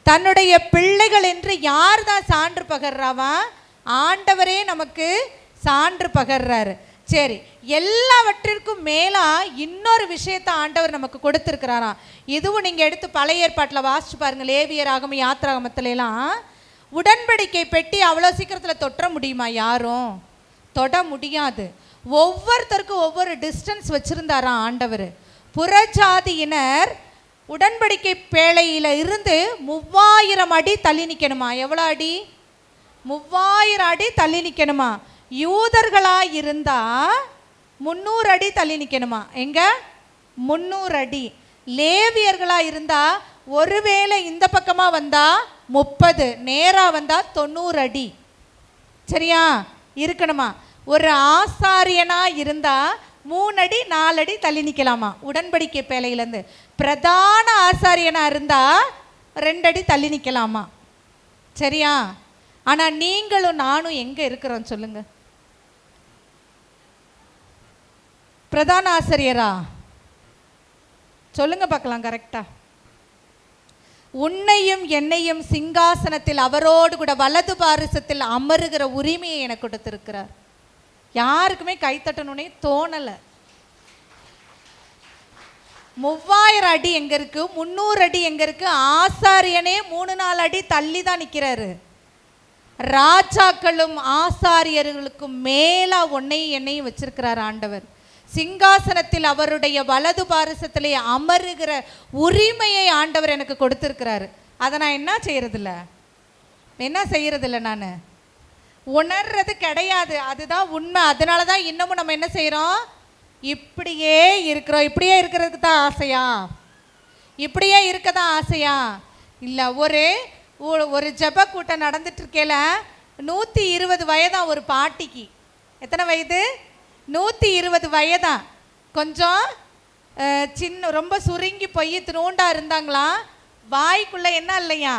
A: தன்னுடைய பிள்ளைகள் என்று யார் தான் சான்று பகர்றாவா? ஆண்டவரே நமக்கு சான்று பகர்றாரு. சரி, எல்லாவற்றிற்கும் மேலா இன்னொரு விஷயத்தை ஆண்டவர் நமக்கு கொடுத்துருக்கிறாராம். இதுவும் நீங்கள் எடுத்து பழைய ஏற்பாட்டில் வாசிச்சு பாருங்க. லேவியராகமம், யாத்திராகமத்துல எல்லாம் உடன்படிக்கை பெட்டி அவ்வளோ சீக்கிரத்தில் தொற்ற முடியுமா? யாரும் தொட முடியாது. ஒவ்வொருத்தருக்கும் ஒவ்வொரு டிஸ்டன்ஸ் வச்சுருந்தாராம் ஆண்டவர். புறஜாதியினர் உடன்படிக்கை பேழையில் இருந்து 3000 அடி தள்ளி நிற்கணுமா? எவ்வளோ அடி? 3000 அடி தள்ளி நிற்கணுமா? யூதர்களாக இருந்தால் 300 அடி தள்ளி நிற்கணுமா? எங்க? 300 அடி. லேவியர்களாக இருந்தால் ஒருவேளை இந்த பக்கமாக வந்தால் 30, நேராக வந்தால் 90 அடி. சரியா இருக்கணுமா? ஒரு ஆசாரியனாக இருந்தால் 3 அடி 4 அடி தள்ளி நிற்கலாமா உடன்படிக்கை பேழையிலேருந்து. பிரதான ஆசாரியனாக இருந்தால் 2 அடி தள்ளி நிற்கலாமா, சரியா? ஆனால் நீங்களும் நானும் எங்கே இருக்கிறோம் சொல்லுங்க? பிரதான ஆசிரியரா சொல்லுங்க பார்க்கலாம் கரெக்டா? உன்னையும் என்னையும் சிங்காசனத்தில் அவரோடு கூட வலது பாரிசத்தில் அமருகிற உரிமையை எனக்கு கொடுத்திருக்கிறார். யாருக்குமே கைத்தட்டணுன்னே தோணலை. 3000 அடி எங்க இருக்கு, 300 அடி எங்க இருக்கு? ஆசாரியனே 3-4 அடி தள்ளி தான் நிற்கிறாரு. ராஜாக்களும் ஆசாரியர்களுக்கும் மேலா உன்னையும் என்னையும் வச்சிருக்கிறார் ஆண்டவர். சிங்காசனத்தில் அவருடைய வலது பாரிசத்திலே அமருகிற உரிமையை ஆண்டவர் எனக்கு கொடுத்திருக்கிறாரு. அதை நான் என்ன செய்யறதில்ல, நான் உணர்றது கிடையாது. அதுதான் உண்மை. அதனால தான் இன்னமும் நம்ம என்ன செய்கிறோம்? இப்படியே இருக்கிறோம். இப்படியே இருக்கிறதுக்கு தான் ஆசையா? இப்படியே இருக்க தான் ஆசையா? இல்லை. ஒரு ஜெப கூட்டம் நடந்துட்டு இருக்கேல, 120 வயதா ஒரு பாட்டிக்கு. எத்தனை வயது? 120 வயதா. கொஞ்சம் ரொம்ப சுருங்கி போய் திருண்டா இருந்தாங்களாம். வாய்க்குள்ளே என்ன இல்லையா?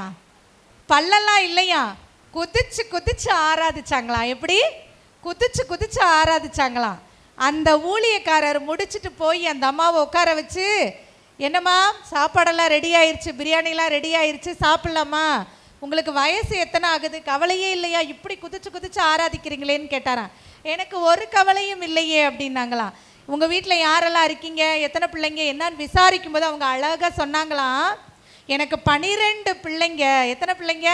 A: பல்லெல்லாம் இல்லையா? குதிச்சு ஆராதிச்சாங்களாம். எப்படி? குதிச்சு ஆராதிச்சாங்களாம். அந்த ஊழியக்காரர் முடிச்சுட்டு போய் அந்த அம்மாவை உட்கார வச்சு, என்னம்மா சாப்பாடெல்லாம் ரெடி ஆயிடுச்சு, பிரியாணிலாம் ரெடி ஆயிடுச்சு, சாப்பிட்லாமா? உங்களுக்கு வயசு எத்தனை ஆகுது? கவலையே இல்லையா? இப்படி குதிச்சு ஆராதிக்கிறீங்களேன்னு கேட்டாராம். எனக்கு ஒரு கவலையும் இல்லையே அப்படின்னாங்களாம். உங்கள் வீட்டில் யாரெல்லாம் இருக்கீங்க, எத்தனை பிள்ளைங்க என்னன்னு விசாரிக்கும் போது அவங்க அழகாக சொன்னாங்களாம், எனக்கு 12 பிள்ளைங்க. எத்தனை பிள்ளைங்க?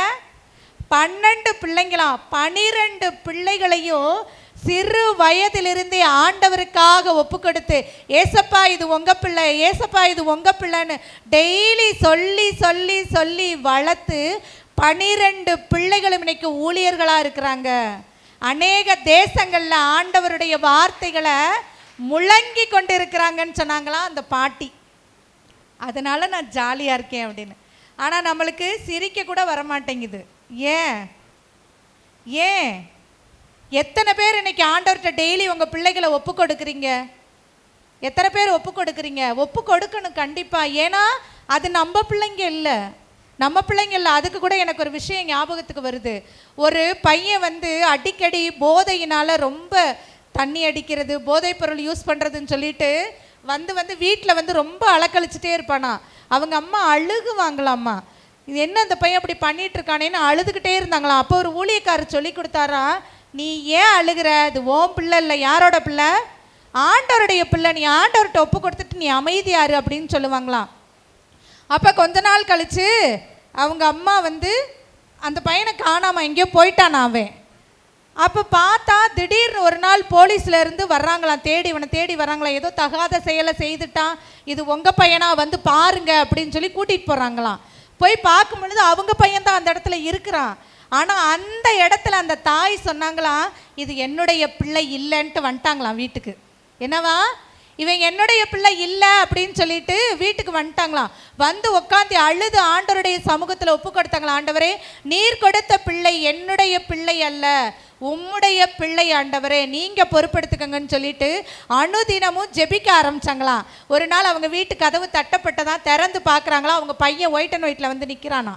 A: 12 பிள்ளைங்களாம். 12 பிள்ளைகளையும் சிறு வயதிலிருந்தே ஆண்டவருக்காக ஒப்பு கொடுத்து, ஏசப்பா இது உங்கள் பிள்ளை, ஏசப்பா இது உங்கள் பிள்ளைன்னு டெய்லி சொல்லி வளர்த்து 12 பிள்ளைகளும் இன்னைக்கு ஊழியர்களாக இருக்கிறாங்க. அநேக தேசங்களில் ஆண்டவருடைய வார்த்தைகளை முழங்கி கொண்டு இருக்கிறாங்கன்னு சொன்னாங்களாம் அந்த பாட்டி. அதனால நான் ஜாலியாக இருக்கேன் அப்படின்னு. ஆனால் நம்மளுக்கு சிரிக்க கூட வரமாட்டேங்குது. ஏன் எத்தனை பேர் இன்னைக்கு ஆண்டவர்கிட்ட டெய்லி உங்கள் பிள்ளைகளை ஒப்பு கொடுக்குறீங்க? எத்தனை பேர் ஒப்பு கொடுக்குறீங்க? ஒப்பு கொடுக்கணும் கண்டிப்பாக. ஏன்னா அது நம்ம பிள்ளைங்க இல்லை. அதுக்கு கூட எனக்கு ஒரு விஷயம் ஞாபகத்துக்கு வருது. ஒரு பையன் அடிக்கடி போதையினால் ரொம்ப தண்ணி அடிக்கிறது, போதைப் பொருள் யூஸ் பண்ணுறதுன்னு சொல்லிட்டு வீட்டில் ரொம்ப அலக்கழிச்சிட்டே இருப்பானா. அவங்க அம்மா அழுகுவாங்களாம்மா, இது என்ன அந்த பையன் அப்படி பண்ணிட்டு இருக்கானேன்னு அழுதுகிட்டே இருந்தாங்களாம். அப்போ ஒரு ஊழியக்காரர் சொல்லி கொடுத்தாரா, நீ ஏன் அழுகிற? அது ஓன் பிள்ளை இல்லை. யாரோட பிள்ளை? ஆண்டவருடைய பிள்ளை. நீ ஆண்டவர்கிட்ட ஒப்பு கொடுத்துட்டு நீ அமைதியாரு அப்படின்னு சொல்லுவாங்களாம். அப்போ கொஞ்ச நாள் கழித்து அவங்க அம்மா அந்த பையனை காணாமல் எங்கேயோ போயிட்டான் அவன். அப்போ பார்த்தா திடீர்னு ஒரு நாள் போலீஸ்லேருந்து வர்றாங்களாம், இவனை தேடி வர்றாங்களாம். ஏதோ தகாத செயலை செய்துட்டான், இது உங்கள் பையனா, பாருங்க அப்படின்னு சொல்லி கூட்டிகிட்டு போகிறாங்களாம். போய் பார்க்கும் பொழுது அவங்க பையன்தான் அந்த இடத்துல இருக்கிறான். ஆனால் அந்த இடத்துல அந்த தாய் சொன்னாங்களாம், இது என்னுடைய பிள்ளை இல்லைன்ட்டு வந்துட்டாங்களாம் வீட்டுக்கு. என்னவா? இவன் என்னுடைய பிள்ளை இல்லை அப்படின்னு சொல்லிட்டு வீட்டுக்கு வந்துட்டாங்களாம். உட்காந்து அழுது ஆண்டவருடைய சமூகத்தில் ஒப்பு கொடுத்தாங்களாம். ஆண்டவரே, நீர் கொடுத்த பிள்ளை என்னுடைய பிள்ளை அல்ல, உம்முடைய பிள்ளை ஆண்டவரே, நீங்கள் பொறுப்பெடுத்துக்கங்கன்னு சொல்லிட்டு அனுதினமும் ஜெபிக்க ஆரம்பிச்சாங்களாம். ஒரு நாள் அவங்க வீட்டு கதவு தட்டப்பட்டதான், திறந்து பார்க்குறாங்களாம். அவங்க பையன் ஒயிட் அண்ட் ஒயிட்டில் நிற்கிறானா.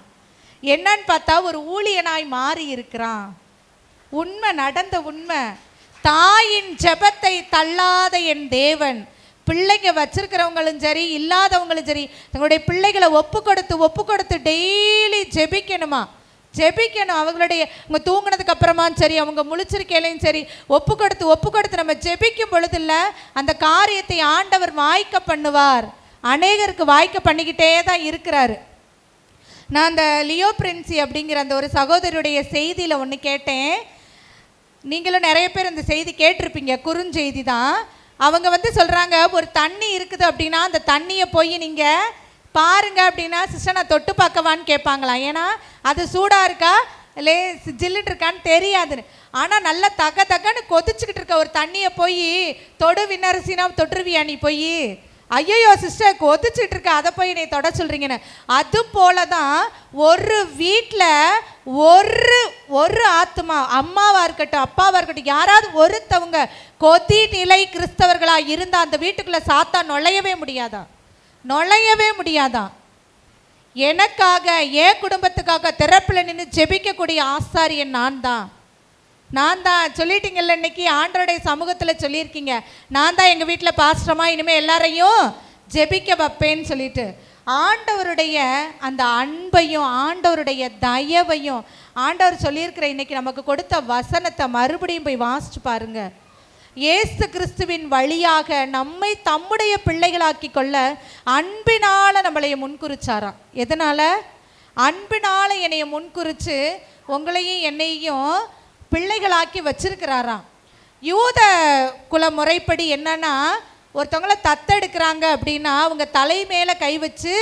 A: என்னன்னு பார்த்தா ஒரு ஊழியனாய் மாறி இருக்கிறான். உண்மை, நடந்த உண்மை. தாயின் ஜெபத்தை தள்ளாத என் தேவன். பிள்ளைங்க வச்சிருக்கிறவங்களும் சரி இல்லாதவங்களும் சரி தங்களுடைய பிள்ளைகளை ஒப்பு கொடுத்து டெய்லி ஜெபிக்கணும். அவங்களுடைய அவங்க தூங்கினதுக்கு அப்புறமாவும் சரி, அவங்க முழிச்சிருக்கையிலையும் சரி, ஒப்பு கொடுத்து நம்ம ஜெபிக்கும் பொழுது இல்லை, அந்த காரியத்தை ஆண்டவர் வாய்க்க பண்ணுவார். அநேகருக்கு வாய்க்க பண்ணிக்கிட்டே தான் இருக்கிறாரு. நான் அந்த லியோ பிரின்சி அப்படிங்கிற அந்த ஒரு சகோதரியுடைய செய்தியில் ஒன்று கேட்டேன். நீங்களும் நிறைய பேர் அந்த செய்தி கேட்டிருப்பீங்க, குறுஞ்செய்தி தான். அவங்க சொல்கிறாங்க, ஒரு தண்ணி இருக்குது அப்படின்னா அந்த தண்ணியை போய் நீங்கள் பாருங்க அப்படின்னா, சிஸ்டர் நான் தொட்டு பார்க்கவான்னு கேட்பாங்களாம். ஏன்னா அது சூடாக இருக்கா இல்லை ஜில்லுட்டு இருக்கான்னு தெரியாதுன்னு. ஆனால் நல்லா தக்கன்னு கொதிச்சுக்கிட்டு இருக்க ஒரு தண்ணியை போய் தொடு விண்ணரசினா தொட்டுருவியா நீ போய்? ஐயோ சிஸ்டர் கொதிச்சுட்டு இருக்க, அதை போய் நீ தொட சொல்கிறீங்கன்னு. அது போல தான் ஒரு வீட்டில் ஒரு ஆத்மா, அம்மாவா இருக்கட்டும் அப்பாவா இருக்கட்டும், யாராவது ஒருத்தவங்க கொதி நிலை கிறிஸ்தவர்களா இருந்தா அந்த வீட்டுக்குள்ள சாத்தான் நுழையவே முடியாதான். எனக்காக என் குடும்பத்துக்காக திறப்பில் நின்று ஜெபிக்கக்கூடிய ஆசாரியன் நான் தான் சொல்லிட்டீங்கல்ல, இன்னைக்கு ஆண்டவருடைய சமூகத்தில் சொல்லியிருக்கீங்க, நான் தான் எங்கள் வீட்டில் பாஸ்டமா இனிமேல் எல்லாரையும் ஜெபிக்க வைப்பேன்னு சொல்லிட்டு, ஆண்டவருடைய அந்த அன்பையும் ஆண்டவருடைய தயவையும் ஆண்டவர் சொல்லியிருக்கிற இன்னைக்கு நமக்கு கொடுத்த வசனத்தை மறுபடியும் போய் வாசிச்சு பாருங்க. இயேசு கிறிஸ்துவின் வழியாக நம்மை தம்முடைய பிள்ளைகளாக்கி கொள்ள அன்பினால நம்மளைய முன்குறிச்சாராம். எதனால? அன்பினால என்னைய முன்குறிச்சு உங்களையும் என்னையும் பிள்ளைகளாக்கி வச்சிருக்கிறாராம். யூத குல முறைப்படி என்னன்னா, ஒருத்தவங்கள தத்தெடுக்கிறாங்க அப்படின்னா அவங்க தலை மேலே கை வச்சு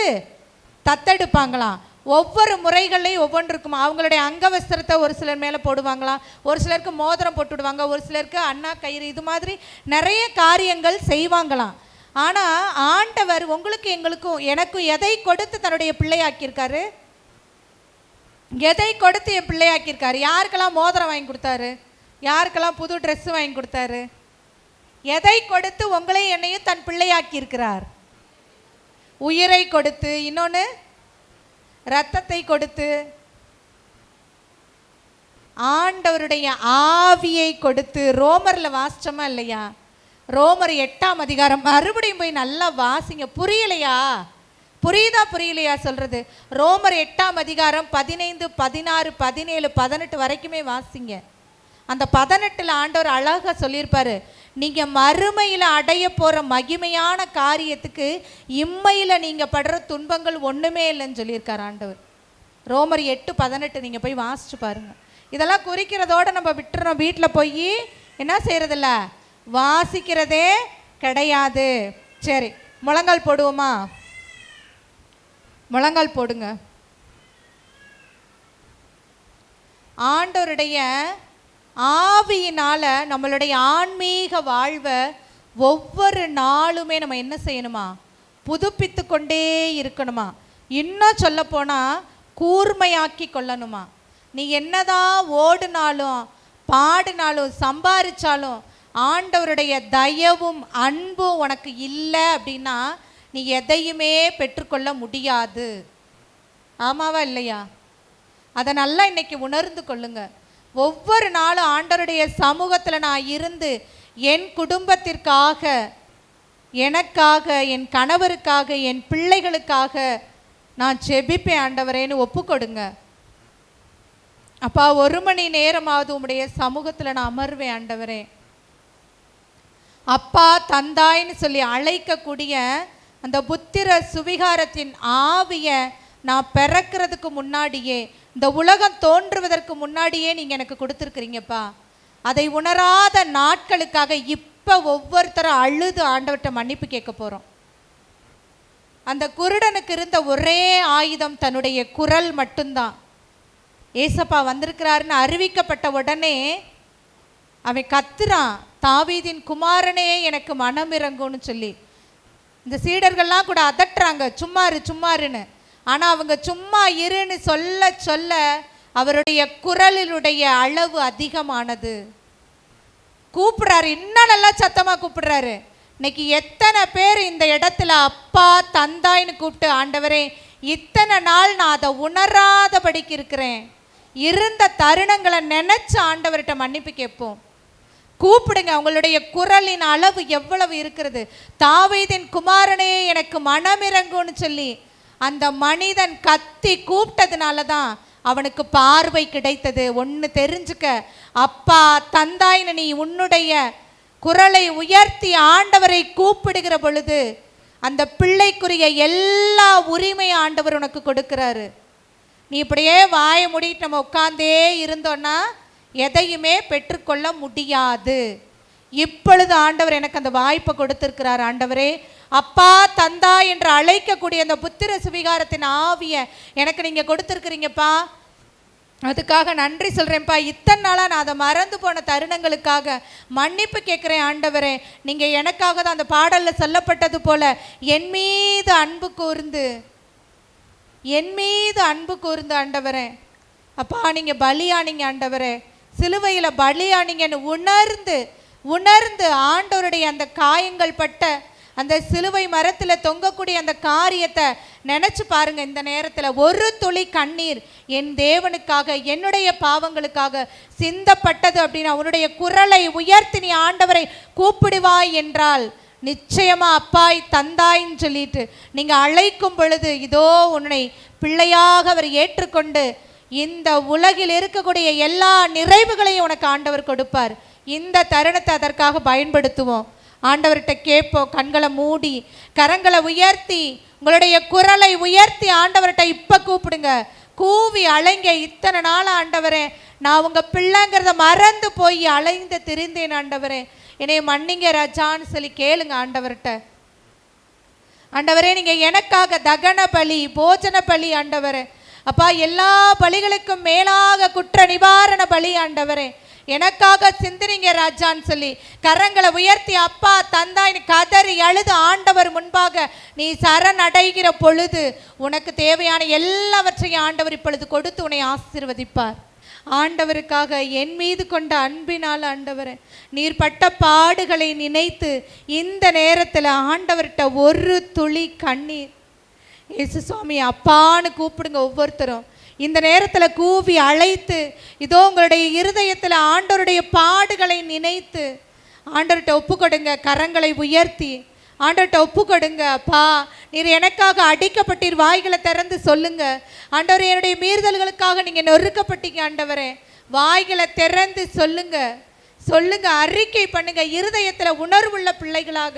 A: தத்தெடுப்பாங்களாம். ஒவ்வொரு முறைகள்லையும் ஒவ்வொன்று இருக்குமா. அவங்களுடைய அங்கவஸ்திரத்தை ஒரு சிலர் மேலே போடுவாங்களாம், ஒரு சிலருக்கு மோதிரம் போட்டுவிடுவாங்க, ஒரு சிலருக்கு அண்ணா கயிறு, இது மாதிரி நிறைய காரியங்கள் செய்வாங்களாம். ஆனால் ஆண்டவர் உங்களுக்கு எங்களுக்கும் எனக்கும் எதை கொடுத்து தன்னுடைய பிள்ளையாக்கியிருக்காரு? எதை கொடுத்து என் பிள்ளையாக்கியிருக்காரு? யாருக்கெல்லாம் மோதிரம் வாங்கி கொடுத்தாரு? யாருக்கெல்லாம் புது ட்ரெஸ்ஸு வாங்கி கொடுத்தாரு? எதை கொடுத்து உங்களையும் என்னையும் தன் பிள்ளையாக்கி இருக்கிறார்? உயிரை கொடுத்து, இன்னொன்று இரத்தத்தை கொடுத்து, ஆண்டவருடைய ஆவியை கொடுத்து. ரோமரில் வாசிச்சோமா இல்லையா? ரோமர் 8ஆம் அதிகாரம் மறுபடியும் போய் நல்லா வாசிங்க. புரியுதா சொல்றது? ரோமர் 8ஆம் அதிகாரம் 15, 16, 17, 18 வரைக்குமே வாசிங்க. அந்த 18ல் ஆண்டவர் அழகாக சொல்லியிருப்பாரு, நீங்கள் மறுமையில் அடைய போகிற மகிமையான காரியத்துக்கு இம்மையில் நீங்கள் படுற துன்பங்கள் ஒன்றுமே இல்லைன்னு சொல்லியிருக்கார் ஆண்டவர். ரோமர் 8:18 நீங்கள் போய் வாசிச்சு பாருங்கள். இதெல்லாம் குறிக்கிறதோடு நம்ம விட்டுறோம். வீட்டில் போய் என்ன செய்கிறதில்ல, வாசிக்கிறதே கிடையாது. சரி, முழங்கால் போடுவோமா? முழங்கால் போடுங்க. ஆண்டவருடைய ஆவியினால நம்மளுடைய ஆன்மீக வாழ்வை ஒவ்வொரு நாளுமே நம்ம என்ன செய்யணுமா? புதுப்பித்து கொண்டே இருக்கணுமா? இன்னும் சொல்ல போனால் கூர்மையாக்கி கொள்ளணுமா? நீ என்னதான் ஓடினாலும் பாடினாலும் சம்பாதிச்சாலும் ஆண்டவருடைய தயவும் அன்பும் உனக்கு இல்லை அப்படின்னா நீ எதையுமே பெற்றுக்கொள்ள முடியாது. ஆமாவா இல்லையா? அதை நல்லா இன்னைக்கு உணர்ந்து கொள்ளுங்க. ஒவ்வொரு நாளும் ஆண்டவருடைய சமூகத்தில் நான் இருந்து என் குடும்பத்திற்காக, எனக்காக, என் கணவருக்காக, என் பிள்ளைகளுக்காக நான் ஜெபிப்பேன் ஆண்டவரேன்னு ஒப்புக்கொடுங்க. அப்பா, 1 மணி நேரமாவது உம்முடைய சமூகத்தில் நான் அமர்வேன் ஆண்டவரே. அப்பா தந்தாய்ன்னு சொல்லி அழைக்கக்கூடிய அந்த புத்திர சுவிகாரத்தின் ஆவியை நான் பிறக்கிறதுக்கு முன்னாடியே, இந்த உலகம் தோன்றுவதற்கு முன்னாடியே நீங்கள் எனக்கு கொடுத்துருக்குறீங்கப்பா. அதை உணராத நாட்களுக்காக இப்போ ஒவ்வொருத்தரும் அழுது ஆண்டவர்கிட்ட மன்னிப்பு கேட்க போகிறோம். அந்த குருடனுக்கு இருந்த ஒரே ஆயுதம் தன்னுடைய குரல் மட்டும்தான். ஏசப்பா வந்திருக்கிறாருன்னு அறிவிக்கப்பட்ட உடனே அவன் கத்துறான், தாவீதின் குமாரனே எனக்கு மனம் இறங்கும்னு சொல்லி. இந்த சீடர்கள்லாம் கூட அதட்டுறாங்க, சும்மாருன்னு. ஆனால் அவங்க சும்மா இருன்னு சொல்ல சொல்ல அவருடைய குரலினுடைய அளவு அதிகமானது. கூப்பிடுறாரு, இன்னும் நல்லா சத்தமாக கூப்பிடுறாரு. இன்னைக்கு எத்தனை பேர் இந்த இடத்துல அப்பா தந்தாய்ன்னு கூப்பிட்டு, ஆண்டவரே இத்தனை நாள் நான் அதை உணராதபடிக்கு இருக்கிறேன், இருந்த தருணங்களை நினைச்சு ஆண்டவர்கிட்ட மன்னிப்பு கேட்போம். கூப்பிடுங்க. உங்களுடைய குரலின் அளவு எவ்வளவு இருக்கிறது. தாவீதின் குமாரனே எனக்கு மனமிறங்கும்னு சொல்லி அந்த மனிதன் கத்தி கூப்பிட்டதுனால தான் அவனுக்கு பார்வை கிடைத்தது. ஒன்று தெரிஞ்சுக்க, அப்பா தந்தாய்னு நீ உன்னுடைய குரலை உயர்த்தி ஆண்டவரை கூப்பிடுகிற பொழுது அந்த பிள்ளைக்குரிய எல்லா உரிமையும் ஆண்டவர் உனக்கு கொடுக்கிறாரு. நீ இப்படியே வாயை மூடிட்டு நம்ம உட்கார்ந்தே இருந்தோன்னா எதையுமே பெற்றுக்கொள்ள முடியாது. இப்பொழுது ஆண்டவர் எனக்கு அந்த வாய்ப்பை கொடுத்திருக்கிறார். ஆண்டவரே, அப்பா தந்தா என்று அழைக்கக்கூடிய அந்த புத்திர சுவிகாரத்தின் ஆவியை எனக்கு நீங்கள் கொடுத்துருக்குறீங்கப்பா. அதுக்காக நன்றி சொல்கிறேன்ப்பா. இத்தனை நாளாக நான் அதை மறந்து போன தருணங்களுக்காக மன்னிப்பு கேட்குறேன் ஆண்டவரே. நீங்கள் எனக்காக தான் அந்த பாடலில் சொல்லப்பட்டது போல என் மீது அன்பு கூர்ந்து ஆண்டவரே அப்பா நீங்கள் பலியானீங்க ஆண்டவரே, சிலுவையில் பலியானீங்கன்னு உணர்ந்து உணர்ந்து ஆண்டவருடைய அந்த காயங்கள் பட்ட அந்த சிலுவை மரத்தில் தொங்கக்கூடிய அந்த காரியத்தை நினச்சி பாருங்க. இந்த நேரத்தில் ஒரு துளி கண்ணீர் என் தேவனுக்காக என்னுடைய பாவங்களுக்காக சிந்தப்பட்டது அப்படின்னு அவனுடைய குரலை உயர்த்தி நீ ஆண்டவரை கூப்பிடுவாய் என்றால் நிச்சயமா அப்பாய் தந்தாயின்னு சொல்லிட்டு நீங்க அழைக்கும் பொழுது இதோ உன்னை பிள்ளையாக அவர் ஏற்றுக்கொண்டு இந்த உலகில் இருக்கக்கூடிய எல்லா நிறைவுகளையும் உனக்கு ஆண்டவர் கொடுப்பார். இந்த தருணத்தை அதற்காக பயன்படுத்துவோம். ஆண்டவர்கிட்ட கேட்போம். கண்களை மூடி கரங்களை உயர்த்தி உங்களுடைய குரலை உயர்த்தி ஆண்டவர்கிட்ட இப்ப கூப்பிடுங்க. கூவி அலைங்க. இத்தனை நாள் ஆண்டவரே நான் உங்க பிள்ளைங்கிறத மறந்து போய் அலைந்து திரிந்தேன் ஆண்டவரே, என்னை மன்னிங்க ராஜான்னு சொல்லி கேளுங்க ஆண்டவர்கிட்ட. ஆண்டவரே நீங்க எனக்காக தகன பலி போஜன பலி ஆண்டவரே, அப்பா எல்லா பலிகளுக்கும் மேலாக குற்ற நிவாரண பலி ஆண்டவரே எனக்காக சிந்தினீங்க ராஜான்னு சொல்லி கரங்களை உயர்த்தி அப்பா தந்தாய் கதறி அழுது ஆண்டவர் முன்பாக நீ சரணடைகிற பொழுது உனக்கு தேவையான எல்லாவற்றையும் ஆண்டவர் இப்பொழுது கொடுத்து உன்னை ஆசீர்வதிப்பார். ஆண்டவருக்காக என் மீது கொண்ட அன்பினால் ஆண்டவரே நீர் பட்ட பாடுகளை நினைத்து இந்த நேரத்தில் ஆண்டவர்கிட்ட ஒரு துளி கண்ணீர் இயேசு சுவாமி அப்பான்னு கூப்பிடுங்க. ஒவ்வொருத்தரும் இந்த நேரத்தில் கூவி அழைத்து இதோ உங்களுடைய இருதயத்தில் ஆண்டவருடைய பாடுகளை நினைத்து ஆண்டவர்கிட்ட ஒப்பு கொடுங்க. கரங்களை உயர்த்தி ஆண்டவர்கிட்ட ஒப்பு கொடுங்க. அப்பா நீர் எனக்காக அடிக்கப்பட்டீர். வாய்களை திறந்து சொல்லுங்க. ஆண்டவரே என்னுடைய மீறுதல்களுக்காக நீங்கள் நொறுக்கப்பட்டீங்க ஆண்டவரே. வாய்களை திறந்து சொல்லுங்க சொல்லுங்க, அறிக்கை பண்ணுங்க. இருதயத்தில் உணர்வுள்ள பிள்ளைகளாக.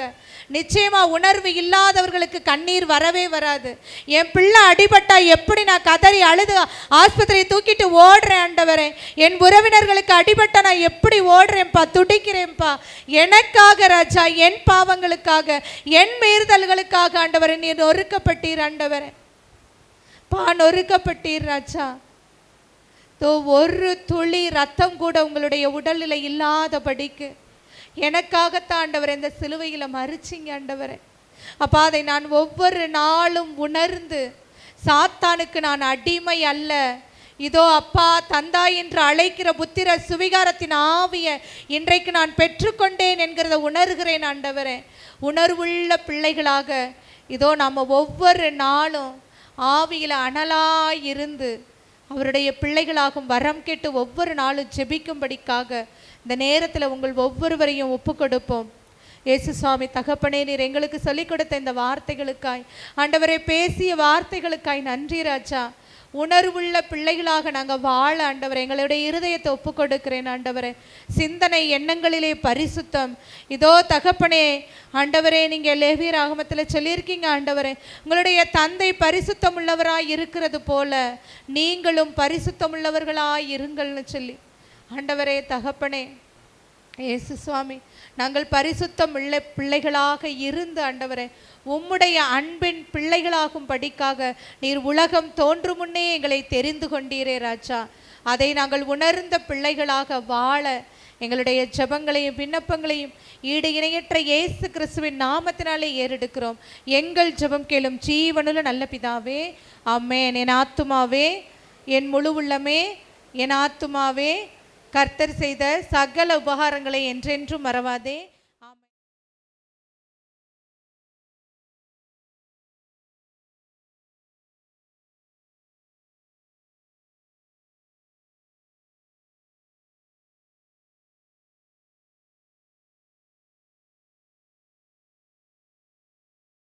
A: நிச்சயமா உணர்வு இல்லாதவர்களுக்கு கண்ணீர் வரவே வராது. என் பிள்ளை அடிபட்டா எப்படி நான் கதறி அழுது ஆஸ்பத்திரியை தூக்கிட்டு ஓடுறேன் ஆண்டவரே, என் உறவினர்களுக்கு அடிபட்டா நான் எப்படி ஓடுறேன்ப்பா, துடிக்கிறேன்ப்பா. எனக்காக ராஜா, என் பாவங்களுக்காக, என் மீறுதல்களுக்காக ஆண்டவரே நீர் நொறுக்கப்பட்டீர் ஆண்டவரே. நொறுக்கப்பட்டீர் ராஜா. ஒரு துளி ரத்தம் கூட உங்களுடைய உடலில் இல்லாதபடிக்கு எனக்காகத்தான் ஆண்டவரே இந்த சிலுவையில் மறிச்சிங்க ஆண்டவரே. அப்பா அதை நான் ஒவ்வொரு நாளும் உணர்ந்து சாத்தானுக்கு நான் அடிமை அல்ல, இதோ அப்பா தந்தாய் என்று அழைக்கிற புத்திர சுவிகாரத்தின் ஆவியை இன்றைக்கு நான் பெற்றுக்கொண்டேன் என்கிறத உணர்கிறேன் ஆண்டவரே. உணர்வுள்ள பிள்ளைகளாக இதோ நாம் ஒவ்வொரு நாளும் ஆவியில் அனலாய் இருந்து அவருடைய பிள்ளைகளாகும் வரம் கேட்டு ஒவ்வொரு நாளும் ஜெபிக்கும்படிக்காக இந்த நேரத்தில் உங்கள் ஒவ்வொருவரையும் ஒப்பு கொடுப்போம். இயேசு சுவாமி தகப்பனே, நீர் எங்களுக்கு சொல்லிக் கொடுத்த இந்த வார்த்தைகளுக்காய் ஆண்டவரே, பேசிய வார்த்தைகளுக்காய் நன்றி ராஜா. உணர்வுள்ள பிள்ளைகளாக நாங்கள் வாழ ஆண்டவரே எங்களுடைய இருதயத்தை ஒப்பு கொடுக்கிறேன் ஆண்டவரே. சிந்தனை எண்ணங்களிலே பரிசுத்தம். இதோ தகப்பனே ஆண்டவரே, நீங்கள் லேவியர் ஆகமத்தில் சொல்லியிருக்கீங்க ஆண்டவரே, உங்களுடைய தந்தை பரிசுத்தம் உள்ளவராய் இருக்கிறது போல நீங்களும் பரிசுத்தம் உள்ளவர்களாய் இருங்கள்னு சொல்லி ஆண்டவரே தகப்பனே இயேசு சுவாமி, நாங்கள் பரிசுத்தம் உள்ள பிள்ளைகளாக இருந்து ஆண்டவரே உம்முடைய அன்பின் பிள்ளைகளாகும் படிக்காக நீர் உலகம் தோன்றும் முன்னே எங்களை தெரிந்து கொண்டீரே ராஜா. அதை நாங்கள் உணர்ந்த பிள்ளைகளாக வாழ எங்களுடைய ஜெபங்களையும் விண்ணப்பங்களையும் ஈடு இணையற்ற இயேசு கிறிஸ்துவின் நாமத்தினாலே ஏறெடுக்கிறோம். எங்கள் ஜெபம் கேளும் ஜீவனுள்ள நல்ல பிதாவே, ஆமென். என் ஆத்துமாவே, என் முழு உள்ளமே, என் ஆத்துமாவே கர்த்தர் செய்த சகல உபகாரங்களை என்றென்றும் மறவாதே.